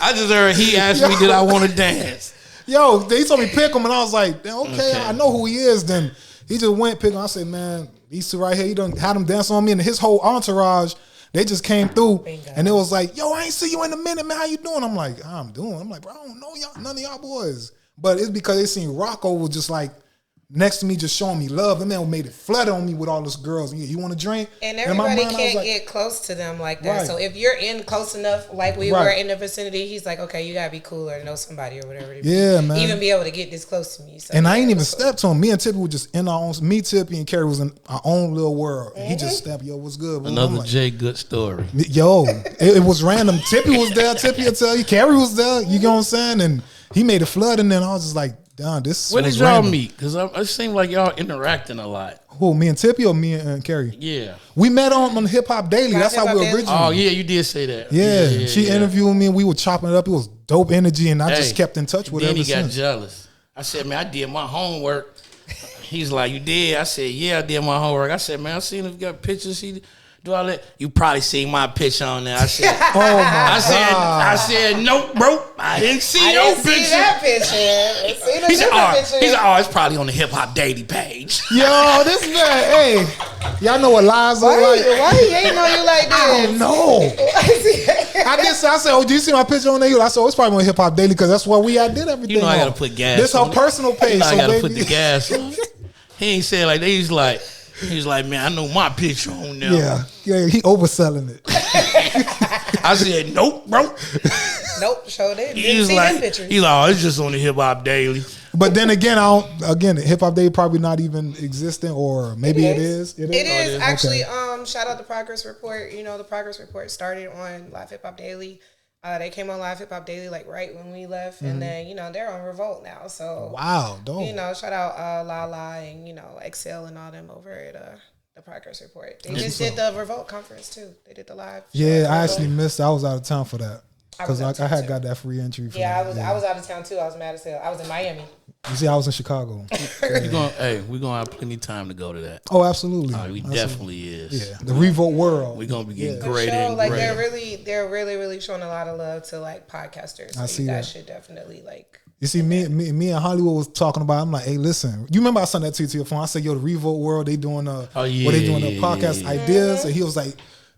I just heard he asked me, did I want to dance? Yo, he told me pick him, and I was like, okay, I know who he is. Then he just went pick him. I said, man, these two right here, he done had him dance on me, and his whole entourage, they just came through, Bingo. And it was like, yo, I ain't see you in a minute, man. How you doing? I'm like, I'm like, bro, I don't know y'all, none of y'all boys. But it's because they seen Rocco was just like next to me, just showing me love. The man made it flood on me with all those girls. You want to drink? And everybody can't get close to them like that. Right. So if you're in close enough, like we were in the vicinity, he's like, okay, you gotta be cooler to know somebody or whatever. Yeah, man. Even be able to get this close to me. So and I ain't even stepped to him. Me and Tippy were just in our own. Me, Tippy, and Carrie was in our own little world. And he just stepped. Yo, what's good? Another like, Jay good story. Yo, it was random. Tippy was there. Tippy will tell you. Carrie was there. You know what I'm saying? And he made it flood. And then I was just like, damn, this. Where did y'all meet? Because it seemed like y'all interacting a lot. Who, me and Tippy or me and Carrie? Yeah. We met on Hip Hop Daily. That's how we originally. Oh, yeah, you did say that. Yeah. She interviewed me and we were chopping it up. It was dope energy and I just kept in touch with her. Then he got jealous. I said, man, I did my homework. He's like, you did? I said, yeah, I did my homework. I said, man, I seen him got pictures. Do all that? You probably seen my picture on there. I said, oh my God. I said, nope, bro. I didn't see your picture. That picture. He said, oh, it's probably on the Hip Hop Daily page. Yo, this man, hey, y'all know what lies look like? Why he ain't on you like this? I don't know. I said, oh, do you see my picture on there? I said, oh, it's probably on Hip Hop Daily because that's where I did everything. You know I got to put gas This her personal page. I got to put the gas on. He ain't saying like that. He's like, man, I know my picture on there. Yeah, he overselling it. I said, nope, bro. Nope, sure did. He's like, oh, it's just on the Hip Hop Daily. But then again, Hip Hop Daily probably not even existing, or maybe it is. It is actually. Okay. Shout out the Progress Report. You know, the Progress Report started on Live Hip Hop Daily. They came on Live Hip Hop Daily like right when we left, and then they're on Revolt now. So wow, dope. Shout out Lala and Excel and all them over at the Progress Report. They just did the Revolt conference too. They did the live. Yeah, I actually missed. I was out of town for that because I had got that free entry. I was out of town too. I was mad as hell. I was in Miami. You see, I was in Chicago. We're gonna have plenty of time to go to that. Oh, absolutely. Definitely is. Yeah, the Revolt world. We're gonna be getting greater sure, and like greater. they're really showing a lot of love to like podcasters. I see that. Should definitely like. You see, me and Hollywood was talking about. I'm like, hey, listen. You remember I sent that to your phone? I said, yo, the Revolt world, they doing the podcast ideas, and he was like,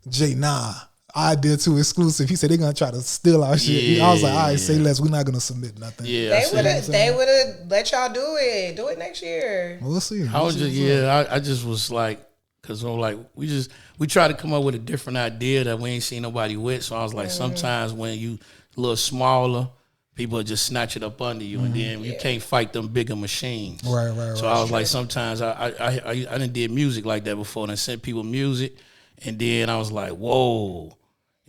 Jay, nah. I did too, exclusive. He said they're gonna try to steal our shit. I was like, all right, say less. We're not gonna submit nothing. Yeah, they would have let y'all do it. Do it next year. We'll see. I just was like, because we try to come up with a different idea that we ain't seen nobody with. So I was like, sometimes when you a little smaller, people just snatch it up under you, and then you can't fight them bigger machines. Right. So I was like, sometimes I didn't did music like that before, and I sent people music, and then I was like, whoa.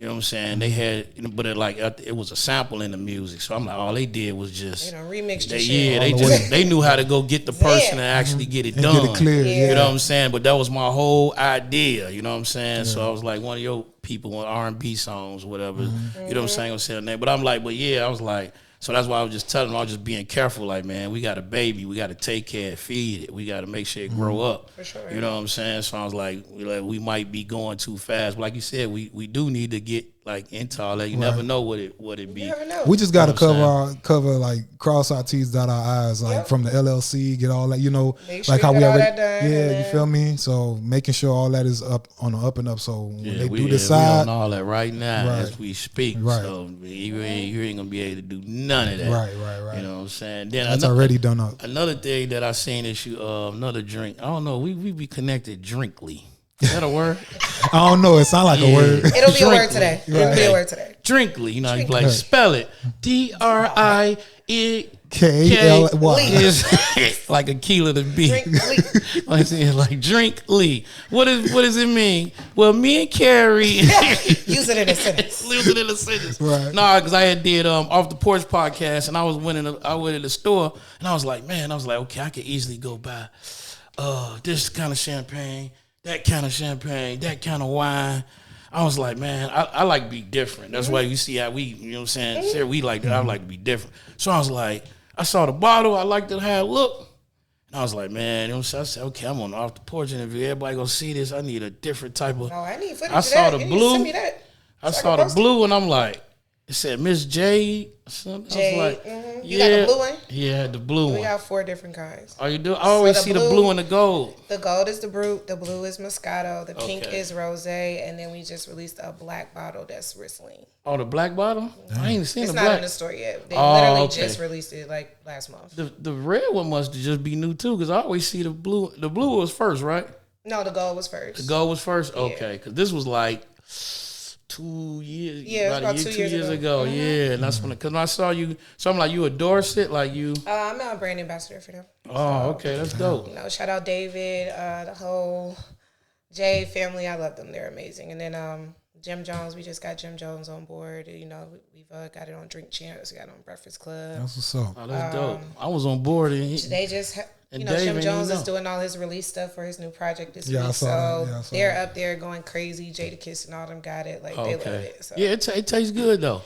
You know what I'm saying? They had, but it was a sample in the music. So I'm like, all they did was just remixed the shit. Yeah, they knew how to go get the person and actually get it done. Get it clear. You know what I'm saying? But that was my whole idea. You know what I'm saying? So I was like, one of your people on R&B songs, whatever. You know what I'm saying? I was saying that, but I'm like, I was like. So that's why I was just telling them, I was just being careful. Like, man, we got a baby. We got to take care, feed it. We got to make sure it grow up. For sure. You know what I'm saying? So I was like, we might be going too fast. But like you said, we do need to get like into all that. You never know what it be. You never know. We just got to cover like cross our T's, dot our I's, like from the LLC, get all that, Make sure like how we already, you feel me? So making sure all that is up on the up and up. So when they do decide, we on all that right now as we speak. Right. So you ain't gonna be able to do none of that. Right. You know what I'm saying? Then that's already done up. Another thing that I seen is another drink. I don't know. We be connected drinkly. Is that a word? I don't know. It sounds like a word. It'll be a word today. It'll be a word today. Drinkly. You like spell it. DRIEKLY. Is like a kilo to be. Like drinkly. What does it mean? Well, me and Carrie use it in a sentence. Right. Nah, because I did off the porch podcast, and I went in the store, and I was like, okay, I could easily go buy this kind of champagne, that kind of champagne, that kind of wine. I was like, man, I like to be different. That's why you see how we, you know what I'm saying? Sarah, we like that. I like to be different. So I was like, I saw the bottle. I liked it how it looked. And I was like, man, you know what I'm saying? I said, okay, I'm on off the porch interview. Everybody gonna see this. I need a different type of. Oh, I need footage. I saw the blue. Send me that. I saw the blue, and I'm like, it said Miss J. I was like, you got the blue one? Yeah, the blue one. We got 4 different kinds. Oh, you do? I always see the blue and the gold. The gold is the Brut, the blue is Moscato, the pink is Rosé, and then we just released a black bottle that's Riesling. Oh, the black bottle? I ain't seen the black. It's not in the store yet. They literally just released it like last month. The red one must just be new too, because I always see the blue. The blue was first, right? No, the gold was first. The gold was first? Okay, because this was like 2 years. Yeah, about 2 years ago. Yeah, and that's when I saw you. So I'm like, you endorse it, like you. I'm a brand ambassador for them. Oh, okay, that's dope. Shout out David, the whole Jay family. I love them. They're amazing. And then Jim Jones, we just got Jim Jones on board. We've got it on Drink Champs. We got it on Breakfast Club. That's what's up. Oh, that's dope. I was on board. And they just. Jim Jones is doing all his release stuff for his new project this week. So they're up there going crazy. Jada Kiss and all them got it. Like, they love it. So. Yeah, it tastes good, though.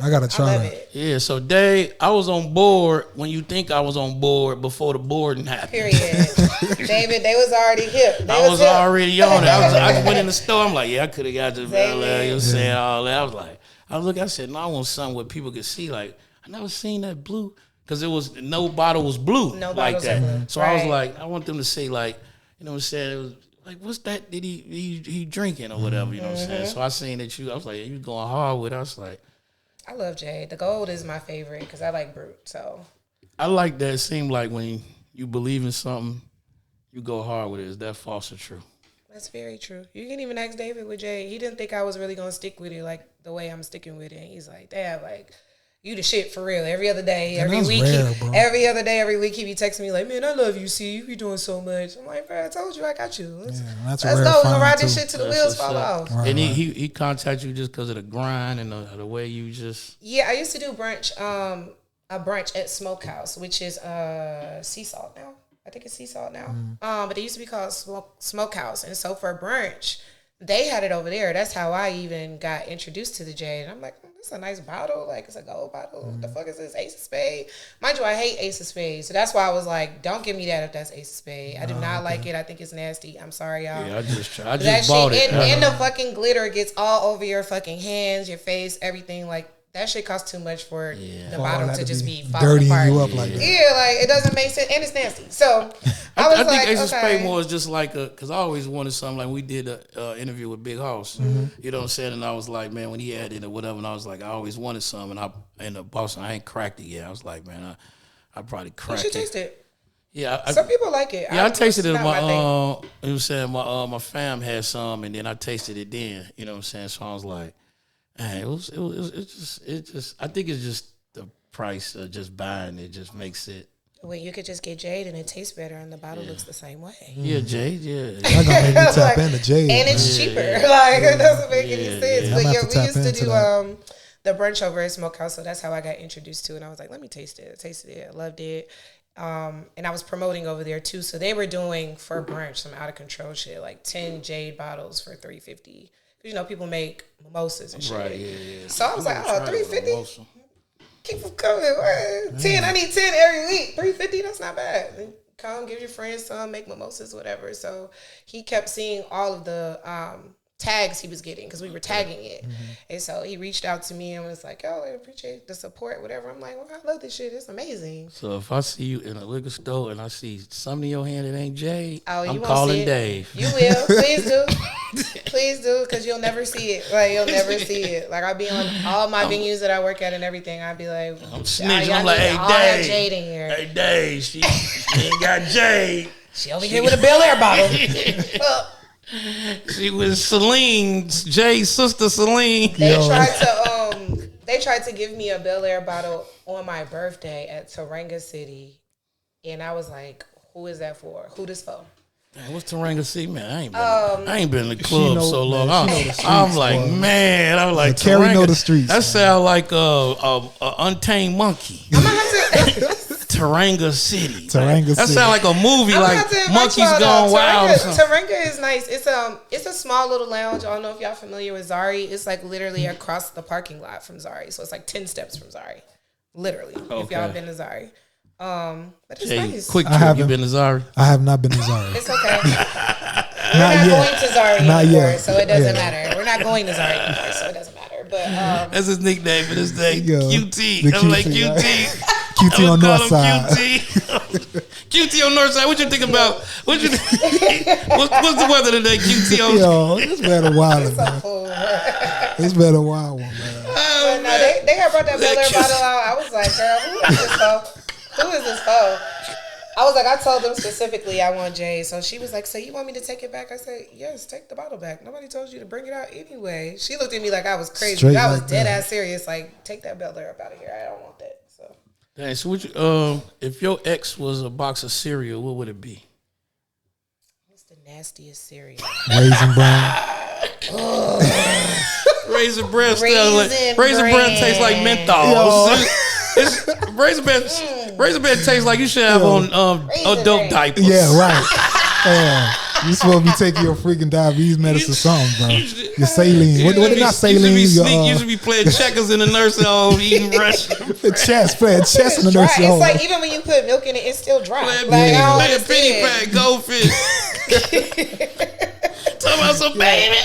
I got to try it. Yeah, so Dave, I was on board when you think I was on board before the boarding happened. Period. David, they was already hip. I was already on it. I just went in the store. I'm like, I could have got this. You know what I'm saying? All that. I said, no, I want something where people could see. Like, I never seen that blue. Because no bottle was blue like that. Blue. So I was like, I want them to say, like, you know what I'm saying? It was like, what's that? Did he drinking or whatever? You know what I'm saying? So I seen that I was like, you going hard with it. I was like, I love Jay. The gold is my favorite because I like Brut. So I like that. It seemed like when you believe in something, you go hard with it. Is that false or true? That's very true. You can even ask David with Jay. He didn't think I was really gonna stick with it like the way I'm sticking with it. And he's like, Dad, like. You the shit for real. Every other day, every week, every other day, every week, he be texting me like, "Man, I love you. See, you be doing so much." I'm like, "Bro, I told you, I got you. Let's go. We're gonna ride this shit till the wheels fall off." Right, and he contacted you just because of the grind and the way you just. Yeah, I used to do brunch, a brunch at Smokehouse, which is Sea Salt now. I think it's Sea Salt now. But it used to be called Smokehouse, and so for brunch, they had it over there. That's how I even got introduced to the J. And I'm like, this it's a nice bottle. Like, it's a gold bottle. What the fuck is this? Ace of Spades. Mind you, I hate Ace of Spades. So that's why I was like, don't give me that if that's Ace of Spades. I do not like it. I think it's nasty. I'm sorry, y'all. Yeah, I just bought it. And the fucking glitter gets all over your fucking hands, your face, everything. Like, that shit costs too much for the bottle to just be falling apart. You up like that. Yeah, like, it doesn't make sense. And it's nasty. So, I think Ace of Spades more is just like because I always wanted something. Like, we did an interview with Big House. You know what I'm saying? And I was like, man, when he had it or whatever, and I was like, I always wanted some. And the boss, I ain't cracked it yet. I was like, man, I probably cracked it. You should taste it. Yeah, some people like it. Yeah, I tasted it. You know what I'm saying? My fam had some, and then I tasted it then. You know what I'm saying? So I was like, man, it just. I think it's just the price of just buying it just makes it. Well, you could just get Jade and it tastes better, and the bottle looks the same way. Yeah, Jade. Yeah, I gotta make me tap into Jade, and it's cheaper. Like it doesn't make any sense. But yeah, we used to do the brunch over at Smokehouse, so that's how I got introduced to it. And I was like, let me taste it. I tasted it. I loved it. And I was promoting over there too. So they were doing for brunch some out of control shit, like 10 Jade bottles for $3.50. You know, people make mimosas and shit. Right, yeah. So I was like, oh, $3.50? Keep them coming. 10, I need 10 every week. $3.50, that's not bad. Come, give your friends some, make mimosas, whatever. So he kept seeing all of the tags he was getting because we were tagging it. And so he reached out to me and was like, oh, I appreciate the support, whatever. I'm like, well, I love this shit. It's amazing. So if I see you in a liquor store and I see something in your hand that ain't Jade, I'm won't calling see it. Dave. You will. Please do. Please do, because you'll never see it. Like, you'll never see it. Like, I'll be on all my venues that I work at and everything. I'll be like, I'm snitching. I'm like, hey, Dave. Jade in here. Hey, Dave. She ain't got Jade. She over here with a Bel Air bottle. She was Celine's Jay's sister, Celine. They tried to give me a Bel Air bottle on my birthday at Taranga City, and I was like, "Who is that for? Who this for?" Dang, what's Taranga City, man? I ain't been in the club so long. I'm like, man, I'm like, Carrie know the streets. That sound like a untamed monkey. I'm gonna have to. Taranga City. That sound like a movie, like Monkeys Gone Wild. Taranga is nice. It's a small little lounge. I don't know if y'all familiar with Zari. It's like literally across the parking lot from Zari. So it's like 10 steps from Zari. Literally. Okay. If y'all been to Zari. But it's nice. Quick trip, you been to Zari? I have not been to Zari. It's okay. We're not going to Zari anymore, so it doesn't matter. We're not going to Zari anymore, so it doesn't matter. But that's his nickname for this day. QT. I'm like QT. QT on Northside. QT on Northside. What you think about? What's the weather today? QT on. Yo, it's been a while, man. It's been a while, one, man. But no, they had brought that Bel Air bottle out. I was like, girl, who is this for? I was like, I told them specifically I want Jay. So she was like, so you want me to take it back? I said, yes, take the bottle back. Nobody told you to bring it out anyway. She looked at me like I was crazy. Straight I was like dead ass serious. Like, take that Bel Air up out of here. I don't want that. So. Dang, so if your ex was a box of cereal, what would it be? What's the nastiest cereal? Raisin Bran. Raisin Bran. Raisin Bran tastes like menthol. Raisin Bran tastes like you should have on adult diapers. Yeah, right. You supposed to be taking your freaking diabetes medicine or something, bro. Your saline. What did I saline? You should be playing checkers in the nursing home, eating playing chess in the nursing home. It's like even when you put milk in it, it's still dry. Playing penny pack, goldfish. Talking about some baby.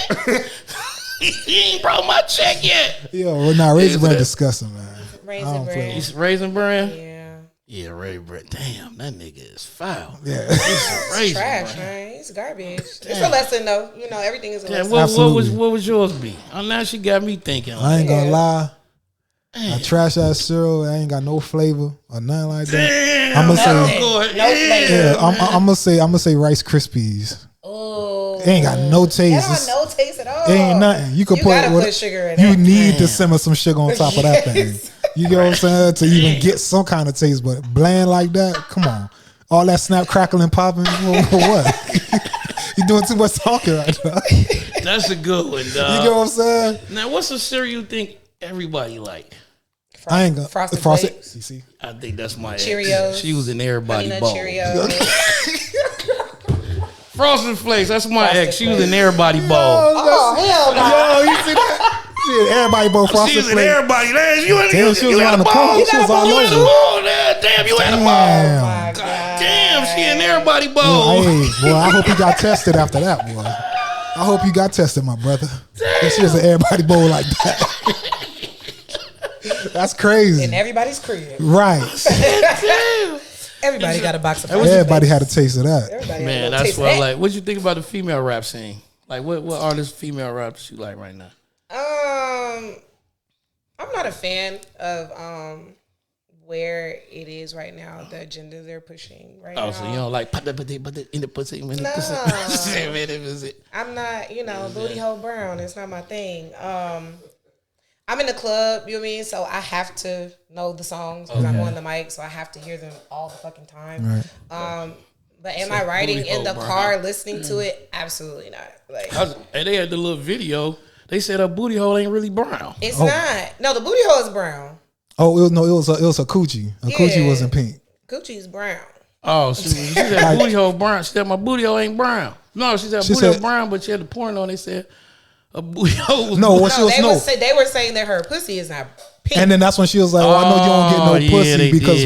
He ain't brought my check yet. Yo, well, nah, Raisin Bran disgusting, man. Raisin Bran? Yeah. Yeah, Raisin Bran. Damn, that nigga is foul. Yeah. It's trash, man. It's garbage. It's a lesson, though. You know, everything is a lesson. What was yours be? Now she got me thinking. I ain't gonna lie. A trash ass cereal, I ain't got no flavor or nothing like that. Damn, I'm gonna say Rice Krispies. Oh, it ain't got no taste. It don't no taste at all. It ain't nothing. You put sugar in it. You need to simmer some sugar on top of that thing. You get what I'm saying? To even get some kind of taste, but bland like that, come on. All that snap, crackling, popping, for what? You're doing too much talking right now. That's a good one, dog. You get what I'm saying? Now, what's a cereal you think everybody like? I ain't gonna Frosted. You see? I think that's my Cheerios. Ex. She was in everybody ball. Cheerios. Frosted Flakes. That's my ex. She was in everybody ball. Oh hell no! Yo, you see that? Shit, everybody both frosted She was in everybody. You was around the corner. She was all over. Damn, you had a bowl. God damn, she in everybody bowl. Hey, boy, I hope you got tested after that, boy. I hope you got tested, my brother. If she was in everybody bowl like that. That's crazy. In everybody's crib. Right. Everybody got a box of Everybody had a taste of that. Man, that's what I like. What you think about the female rap scene? Like, what artists, female raps you like right now? I'm not a fan of where it is right now, the agenda they're pushing right now. Oh, so you don't like put it in the pussy. I'm not, booty hole brown. It's not my thing. I'm in the club, you know what I mean? So I have to know the songs because I'm on the mic, so I have to hear them all the fucking time. Right. But am I riding in the car listening to it? Absolutely not. Like, and they had the little video. They said her booty hole ain't really brown. It's not. No, the booty hole is brown. Oh, it was a coochie. A coochie wasn't pink. Coochie's brown. Oh, she said booty hole brown. She said my booty hole ain't brown. No, she said booty hole brown, but she had the porn on. They said a booty hole was they were saying that her pussy is not pink. And then that's when she was like, I know you don't get no pussy because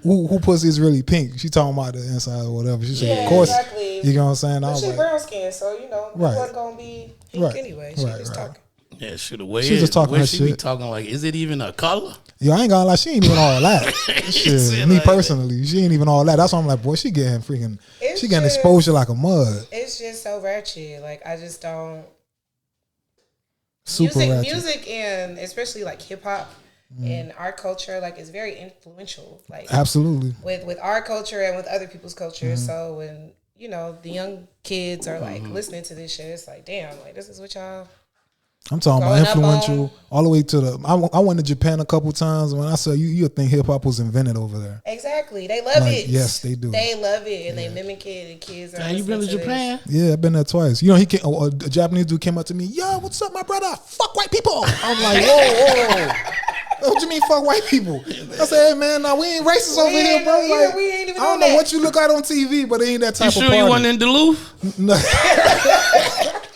who pussy is really pink? She talking about the inside or whatever. She said, of course. Exactly. You know what I'm saying? I was she brown skin, so it wasn't gonna be pink anyway. She just talking. Yeah, should have She just talking her she shit. Be talking like, is it even a color? Yo, I ain't gonna lie, she ain't even all that. Shit, me personally, she ain't even all that. That's why I'm like, boy, she getting exposure like a mud. It's just so ratchet. Like, I just don't. Super ratchet. Music and especially like hip hop in our culture, like, is very influential. Like, absolutely with our culture and with other people's culture. So when the young kids are like listening to this shit, it's like, damn, like, this is what y'all. I'm talking about influential all the way to the. I went to Japan a couple times. When I saw you'd think hip hop was invented over there. Exactly, they love it. Yes, they do. They love it, and they mimic it. And kids are. You been to Japan? Yeah, I've been there twice. He came. A Japanese dude came up to me. Yo, what's up, my brother? Fuck white people. I'm like, whoa. What you mean, fuck white people? I said, hey man, no, we ain't racist over here, bro. Like, we ain't even I don't know what you look at on TV, but it ain't that type of party. You sure you wasn't in Duluth? No.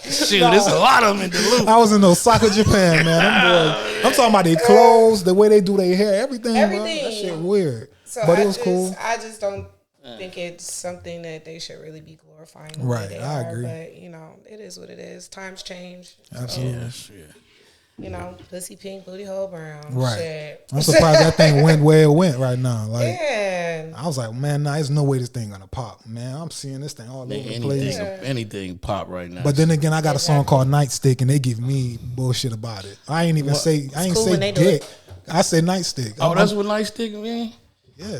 Shoot, there's a lot of them in Duluth. I was in Osaka, Japan, man. I'm talking about their clothes, the way they do their hair, everything. Bro. That shit weird. So but it was cool. I just don't think it's something that they should really be glorifying. Right, I agree. But it is what it is. Times change. Absolutely. Pussy pink, booty hole brown. Right. Shit. I'm surprised that thing went where it went right now. Like, yeah. I was like, man, there's no way this thing gonna pop. Man, I'm seeing this thing all over the place. Anything pop right now. But then again, I got a song called Nightstick, and they give me bullshit about it. I ain't even say dick. I say Nightstick. Oh, that's what Nightstick mean? Yeah.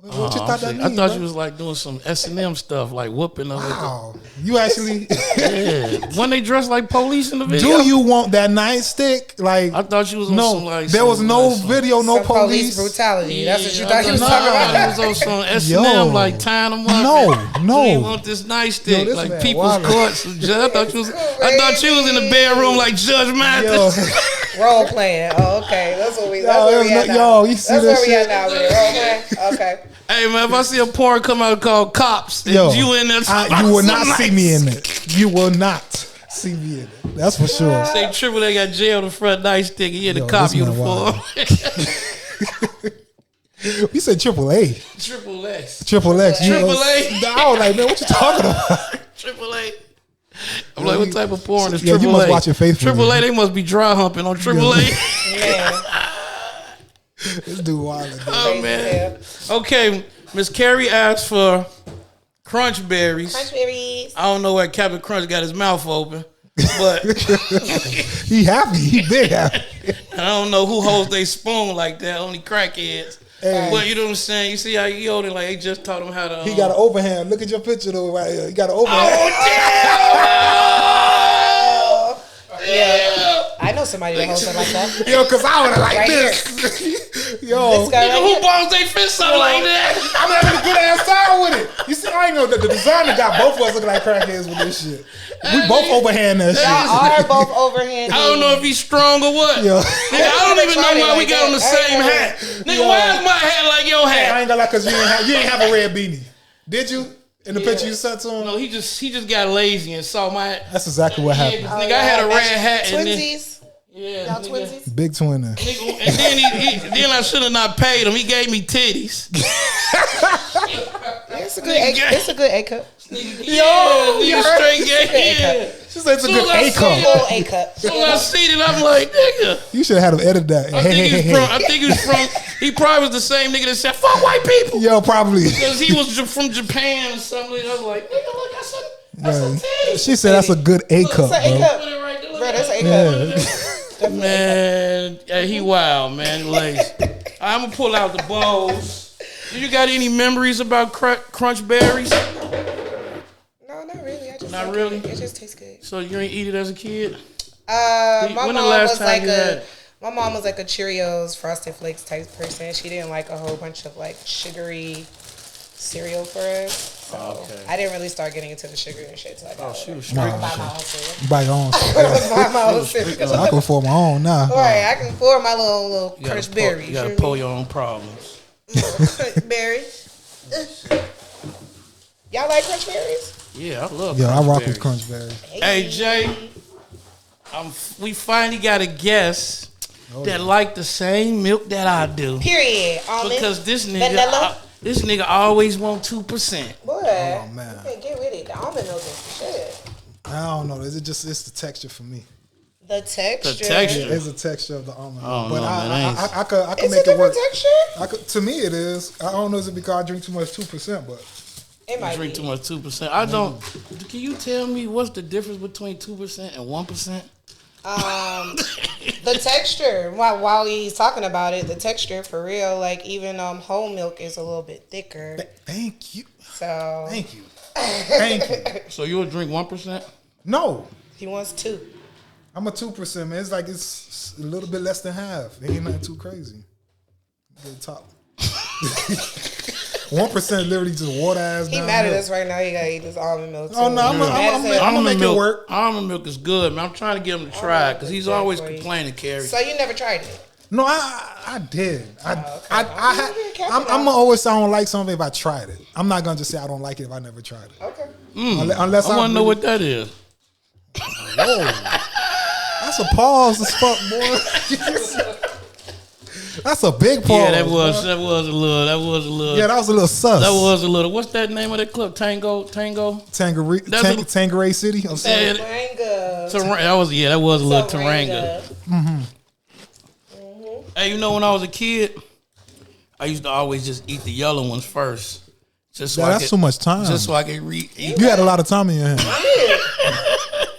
What you thought that mean, I thought you was like doing some S&M stuff, like whooping them. Wow. You actually... yeah. When they dress like police in the video. Do you want that nightstick? Like, I thought you was on some like... There was no video, no police. Brutality. Yeah, that's what you thought you was talking about. It was on some S&M, like tying them up. No. You want this nightstick. Like people's courts. I thought you was in the bedroom like Judge Mathis. Role playing. Oh, okay. That's what we... That's where we at now. You see that shit? That's where we at now. Role play. Okay. Hey man, if I see a porn come out called Cops, and you in there, you will not see me in it. You will not see me in it. That's for sure. Say Triple A got jailed in front nightstick. He in the cop uniform. You said Triple A. Triple X. Triple X. Triple A. I was like, man, what you talking about? Triple A. I'm like, what type of porn is Triple A? You must watch it faithfully. Triple A, they must be dry humping on Triple A. Yeah. This dude wild. Oh man. Okay, Miss Carrie asked for crunch berries. Crunch berries. I don't know where Captain Crunch got his mouth open, but he happy. He big happy. I don't know who holds their spoon like that. Only crackheads. Hey. But you know what I'm saying? You see how he holding like they just taught him how to. He got an overhand. Look at your picture though right here. He got an overhand. Oh damn! Yeah. I know somebody that holds it like that. Yo, cause I would have like right this. Yo, who balls they fist up like that? I'm having a good ass time with it. You see, I ain't know that the designer got both of us looking like crackheads with this shit. We both overhand that shit. Y'all are both overhand. I don't know if he's strong or what. Yo. Nigga, I don't even know why we got on the same hat. Nigga, why is my hat like your hat? I ain't gonna lie, cause you ain't have a red beanie. Did you? In the picture you sent to him? No, he just got lazy and saw my hat. That's exactly what happened. Nigga, I had a red hat and then. Twinsies. Yeah, y'all twinsies. Big twin. And then I should have not paid him. He gave me titties. It's a good A cup. Nigga straight gave. She said it's a good A cup. Full A cup. So I seen it, I'm like, nigga. You should have had him edit that. I think he was from. He probably was the same nigga that said "fuck white people." Yo, probably because he was from Japan or something. I was like, nigga, look, that's a titty. She said that's a good A cup, bro. Bro, that's an A cup. Man, yeah, he wild, man. Like, I'm gonna pull out the bowls. You got any memories about crunch berries? No, not really. Not really. It just tastes good. So you ain't eat it as a kid? My mom was like my mom was like a Cheerios, Frosted Flakes type person. She didn't like a whole bunch of like sugary cereal for us. So I didn't really start getting into the sugar and shit till I got she was older. I can buy my own cereal. Buy your own cereal. Buy my own cereal. I can afford my own now. Right, I can afford my little crunch berries. You gotta pull your own problems. Crunch berries. Y'all like crunch berries? Yeah, I love. Yeah, I rock with crunch berries. Hey Jay, we finally got a guest that like the same milk that I do. Period. Almond, because this nigga always want 2%. Boy, oh man, you can get with it. The almond milk is shit. I don't know. It's the texture for me. The texture. It's the texture of the almond milk. But I could make it work. Texture? To me, it is. I don't know. Is it because I drink too much 2%? But it might drink too much 2%. I don't. Can you tell me what's the difference between 2% and 1%? The texture. While he's talking about it, the texture for real. Like even whole milk is a little bit thicker. Thank you. So thank you. Thank you. So you'll drink 1%? No. He wants 2. I'm a 2%, man. It's like it's a little bit less than half. It ain't nothing too crazy. Good top. 1% literally just water ass. He mad at us right now. He gotta eat this almond milk. Oh no, I'm gonna make it work. Almond milk is good, man. I'm trying to get him to try it because he's always complaining, Carrie. So you never tried it? No, I did. I'm gonna always say I don't like something if I tried it. I'm not gonna just say I don't like it if I never tried it. Okay. Unless I want to know what that is. Whoa. That's a pause as fuck, boy. That's a big pause. Yeah, that was a little. Yeah, that was a little sus. That was a little. What's that name of that club? Tangeray City. I'm sorry. That was a little Taranga. Mm-hmm. Hey, you know when I was a kid, I used to always just eat the yellow ones first. That's too much time. Just so I could eat. You had a lot of time in your hand.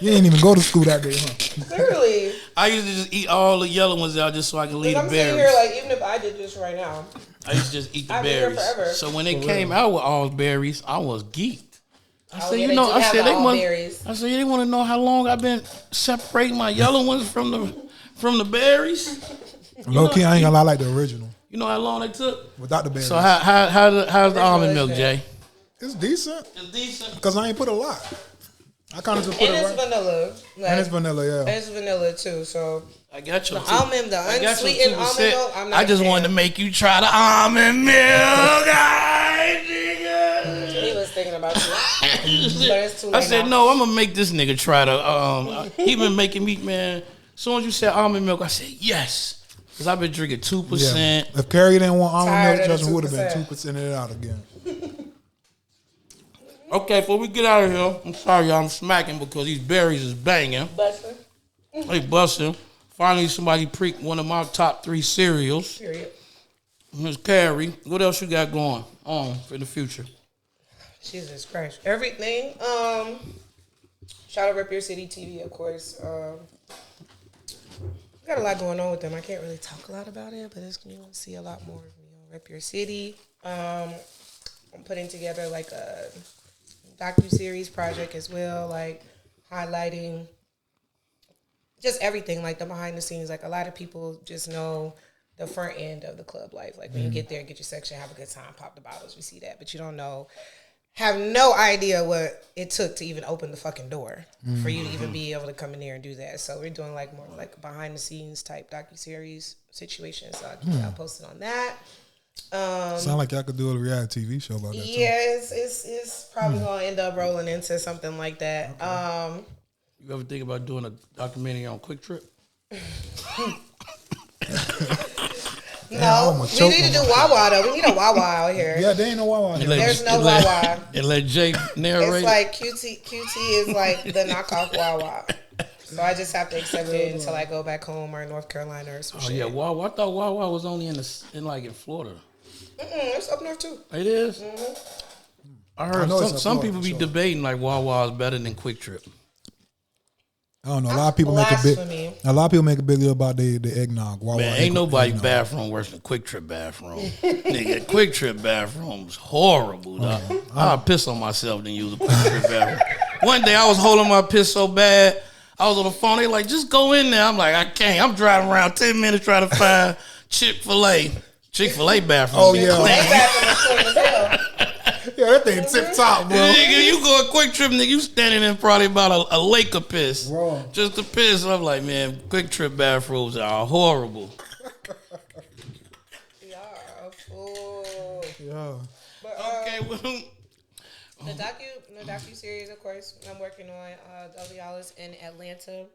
You didn't even go to school that day, huh? Clearly. I used to just eat all the yellow ones out just so I could leave the berries. I'm sitting here like, even if I did this right now, I used to just eat the berries. So when they came out with all berries, I was geeked. I said, they want to know how long I've been separating my yellow ones from the berries. Low key, I ain't gonna lie, like the original. You know how long they took without the berries. So how's the almond milk, Jay? It's decent. It's decent because I ain't put a lot. I kind of just put it right. Vanilla. And it's vanilla, yeah. And it's vanilla too. So I got you. The unsweetened almond milk. I just wanted to make you try the almond milk. He was thinking about you. But it's too late I said, now. no, I'm gonna make this nigga try the. He been making me, man. As soon as you said almond milk, I said yes, because I've been drinking 2%. Yeah. If Carrie didn't want almond milk, Justin would have been 2% it out again. Okay, before we get out of here, I'm sorry, y'all, I'm smacking because these berries is banging. Busting. They busting. Finally, somebody pricked one of my top 3 cereals. Period. Miss Carrie, what else you got going on for the future? Jesus Christ. Everything. Shout out Rep Your City TV, of course. Got a lot going on with them. I can't really talk a lot about it, but you'll see a lot more of me on Rep Your City. I'm putting together like a docu-series project as well, like highlighting just everything, like the behind the scenes. Like a lot of people just know the front end of the club life. Like when you get there, get your section, have a good time, pop the bottles, we see that. But you don't know, have no idea what it took to even open the fucking door for you to even be able to come in there and do that. So we're doing like more like behind the scenes type docu-series situations. So I'll keep y'all posted on that. Sound like y'all could do a reality TV show about that. Yeah, it's probably gonna end up rolling into something like that. Okay. You ever think about doing a documentary on Quick Trip? No, we need to do Wawa though. We need a Wawa out here. Yeah, there ain't no Wawa. There's no Wawa. And let Jay narrate. It's like QT is like the knockoff Wawa. So I just have to accept it until I go back home or North Carolina or some shit. Yeah, Wawa. I thought Wawa was only in Florida. It's up north too. It is? Mm-hmm. I heard some people be debating like Wawa is better than Quick Trip. I don't know. A lot of people make a big deal about the eggnog. Wawa, man, ain't nobody bathroom worse than Quick Trip bathroom. Nigga, Quick Trip bathroom's horrible, dog. I'll piss on myself than use a Quick Trip bathroom. One day I was holding my piss so bad, I was on the phone. They like, just go in there. I'm like, I can't. I'm driving around 10 minutes trying to find Chick-fil-A. Chick-fil-A bathroom. Oh, yeah. Yeah, that thing tip top, bro. Nigga, you go a Quick Trip, nigga, you standing in probably about a lake of piss. Bro. Just a piss. I'm like, man, Quick Trip bathrooms are horrible. Yeah, a fool. Yeah. But, okay, well. The docu-series, of course, I'm working on WLS in Atlanta.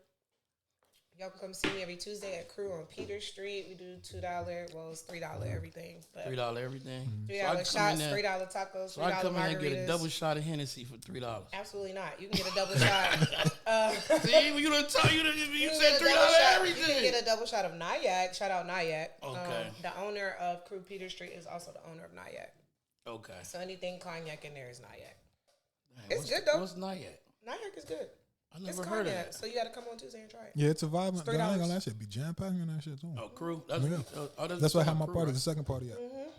Y'all can come see me every Tuesday at Crew on Peter Street. We do $2, well, it's $3 everything. But $3 everything? $3 shots, $3 tacos, $3 so I come in and get a double margaritas. shot of Hennessy for $3. Absolutely not. You can get a double shot. See, you done tell you said $3 everything. You can get a double shot of Nyack. Shout out Nyack. Okay. The owner of Crew Peter Street is also the owner of Nyack. Okay. So anything cognac in there is Nyack. Man, it's good though. What's Nyack? Nyack is good. I never heard of it. So you got to come on Tuesday and try it. Yeah, it's a vibe. $3. I ain't gonna that shit be jam packing and that shit too. Oh, Crew. That's why I had my party, the second party at. Mm-hmm.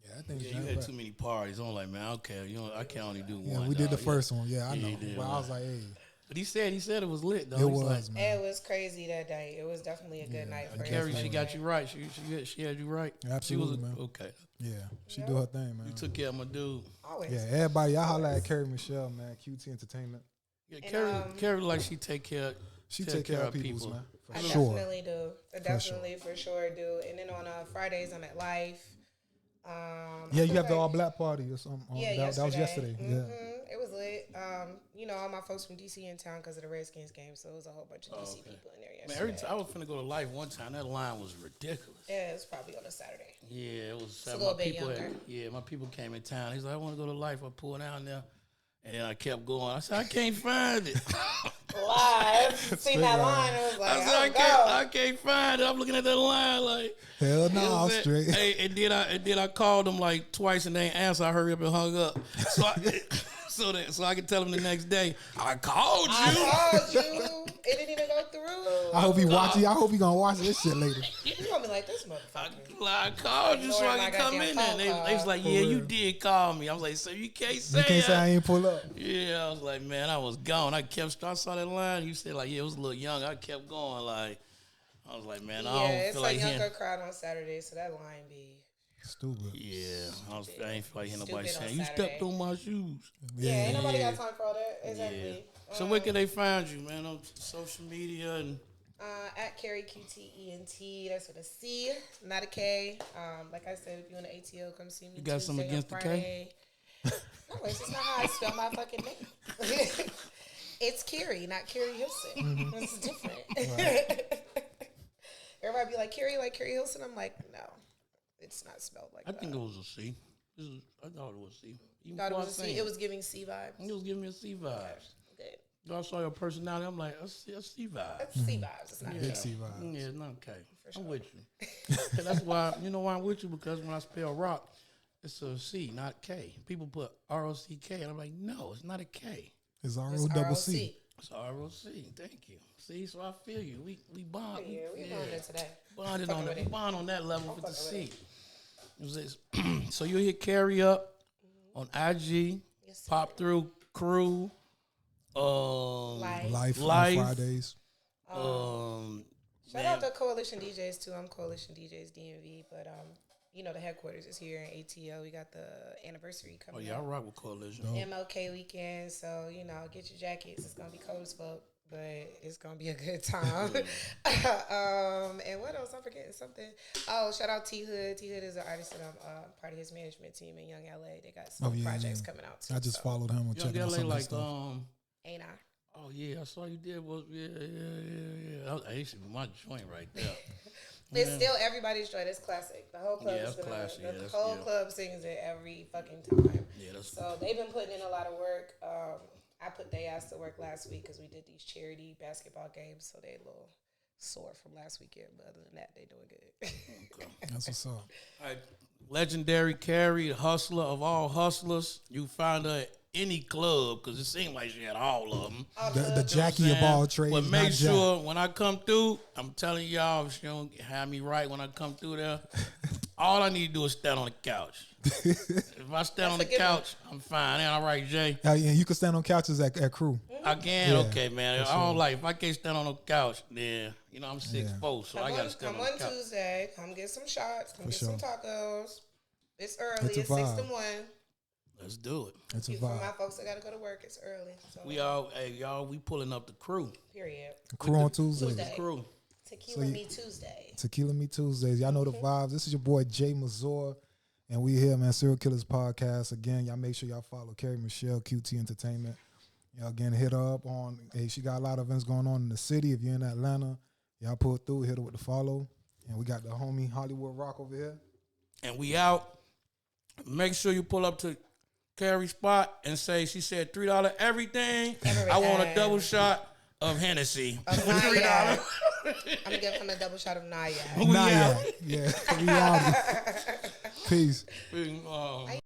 Yeah, that thing's you had too many parties. I'm like, man, okay, I can't only do one. Yeah, we did the first one. Yeah, I know. Did, but I was like, hey. But he said it was lit though. It was, man. It was crazy that day. It was definitely a good night for Carrie, she got you right. She had you right. Absolutely, man. Okay. Yeah, she do her thing, man. You took care of my dude. Always. Yeah, everybody, y'all holla at Carrie Michelle, man. QT Entertainment. Yeah, Carrie, like she take care. She take care of people, man. I definitely do. I definitely for sure do. And then on Fridays, I'm at Life. Yeah, you have the all black party or something. Yeah, that was yesterday. Mm-hmm. Yeah, it was lit. All my folks from DC in town because of the Redskins game, so it was a whole bunch of DC people in there yesterday. Man, every time I was finna go to Life one time, that line was ridiculous. Yeah, it was probably on a Saturday. Yeah, it was. It's a little bit younger. My people came in town. He's like, I want to go to Life. I pulled down there. And then I kept going. I said, I can't find it. Live. Seen that line. I was like, I can't find it. I'm looking at that line like, hell no, I'm straight. Hey, and then I called them like twice and they ain't answer. I hurry up and hung up. So I could tell them the next day, I called you. It didn't even go through. I hope he watching. I hope he gonna watch this shit later. He's gonna be like, this motherfucker. I called you so I could come in there. They was like, yeah, you did call me. I was like, so you can't say I ain't pull up. Yeah, I was like, man, I was gone. I saw that line. You said like, yeah, it was a little young. I kept going like, I was like, man, I don't feel like it's a younger crowd on Saturday, so that line be stupid. Yeah, I ain't feel like hearing nobody saying you stepped on my shoes. Yeah, ain't nobody got time for all that. Exactly. Yeah. So where can they find you, man? On social media and at Carrie QTENT. That's with a C, not a K. Like I said, if you want an ATO, come see me. You got something against the K? No, it's just not how I spell my fucking name. It's Carrie, not Carrie Hilson. Mm-hmm. It's different. Right. Everybody be like Carrie Hilson. I'm like, no. It's not spelled like that. I think it was a C. I thought it was a C. It was giving C vibes. It was giving me a C vibes. Okay. I saw your personality. I'm like, I see vibes. That's C vibes. It's not big C vibes. Yeah, it's not okay. Sure. I'm with you. That's why, you know why I'm with you? Because when I spell Rocc, it's a C, not K. People put R-O-C-K, and I'm like, no, it's not a K. It's R-O-C-C. It's R-O-C. Thank you. See, so I feel you. We bond. Yeah, we bonded today. Bonded on that. We bond on that level with the C. So you'll hit Carrie up on IG, yes, pop through Crew, Life on Fridays. Shout out to Coalition DJs too. I'm Coalition DJs DMV, but the headquarters is here in ATL. We got the anniversary coming. Oh yeah, I rock with Coalition. MLK weekend, so get your jackets. It's gonna be cold as fuck, but it's gonna be a good time. And what else? I'm forgetting something. Oh, shout out T Hood. T Hood is an artist that I'm part of his management team in Young LA. They got some projects coming out too. I just followed him and checked out some like stuff. Ain't I? Oh Oh yeah, I saw you did. Yeah. That used to be my joint right there. It's still everybody's joint. It's classic. The whole club is classic. The whole club sings it every fucking time. Yeah, so they've been putting in a lot of work. I put their ass to work last week because we did these charity basketball games, so they a little sore from last weekend. But other than that, they doing good. Okay. That's what's up. All right, legendary Carrie, the hustler of all hustlers. You find her at any club because it seemed like she had all of them. The Jackie of all trades. But make sure when I come through, I'm telling y'all, if she don't have me right when I come through there, all I need to do is stand on the couch. If I stand on the couch, I'm fine. Ain't all right, Jay? Yeah, you can stand on couches at Crew. I can? Yeah, okay, man. I don't like, if I can't stand on the couch, then, I'm 6'4", so I got to stand on the couch. Come on Tuesday. Come get some shots. Come get some tacos. It's early. It's 6 to 1. Let's do it. It's a vibe. For my folks that got to go to work, it's early. So we pulling up the crew. Period. Crew on Tuesday. Crew. Tequila Me Tuesday. Tequila Me Tuesdays. Y'all know the vibes. This is your boy Jay Mazor. And we here, man, Serial Killaz Podcast. Again, y'all make sure y'all follow Carrie Michelle, QT Entertainment. Y'all again, hit her up on, she got a lot of events going on in the city. If you're in Atlanta, y'all pull through, hit her with the follow. And we got the homie Hollywood Rocc over here. And we out. Make sure you pull up to Carrie's spot and say, she said $3 everything. I want a double shot of Hennessy. Of $3. I'm going to give him a double shot of Naya. Naya. Yeah. We out. Peace.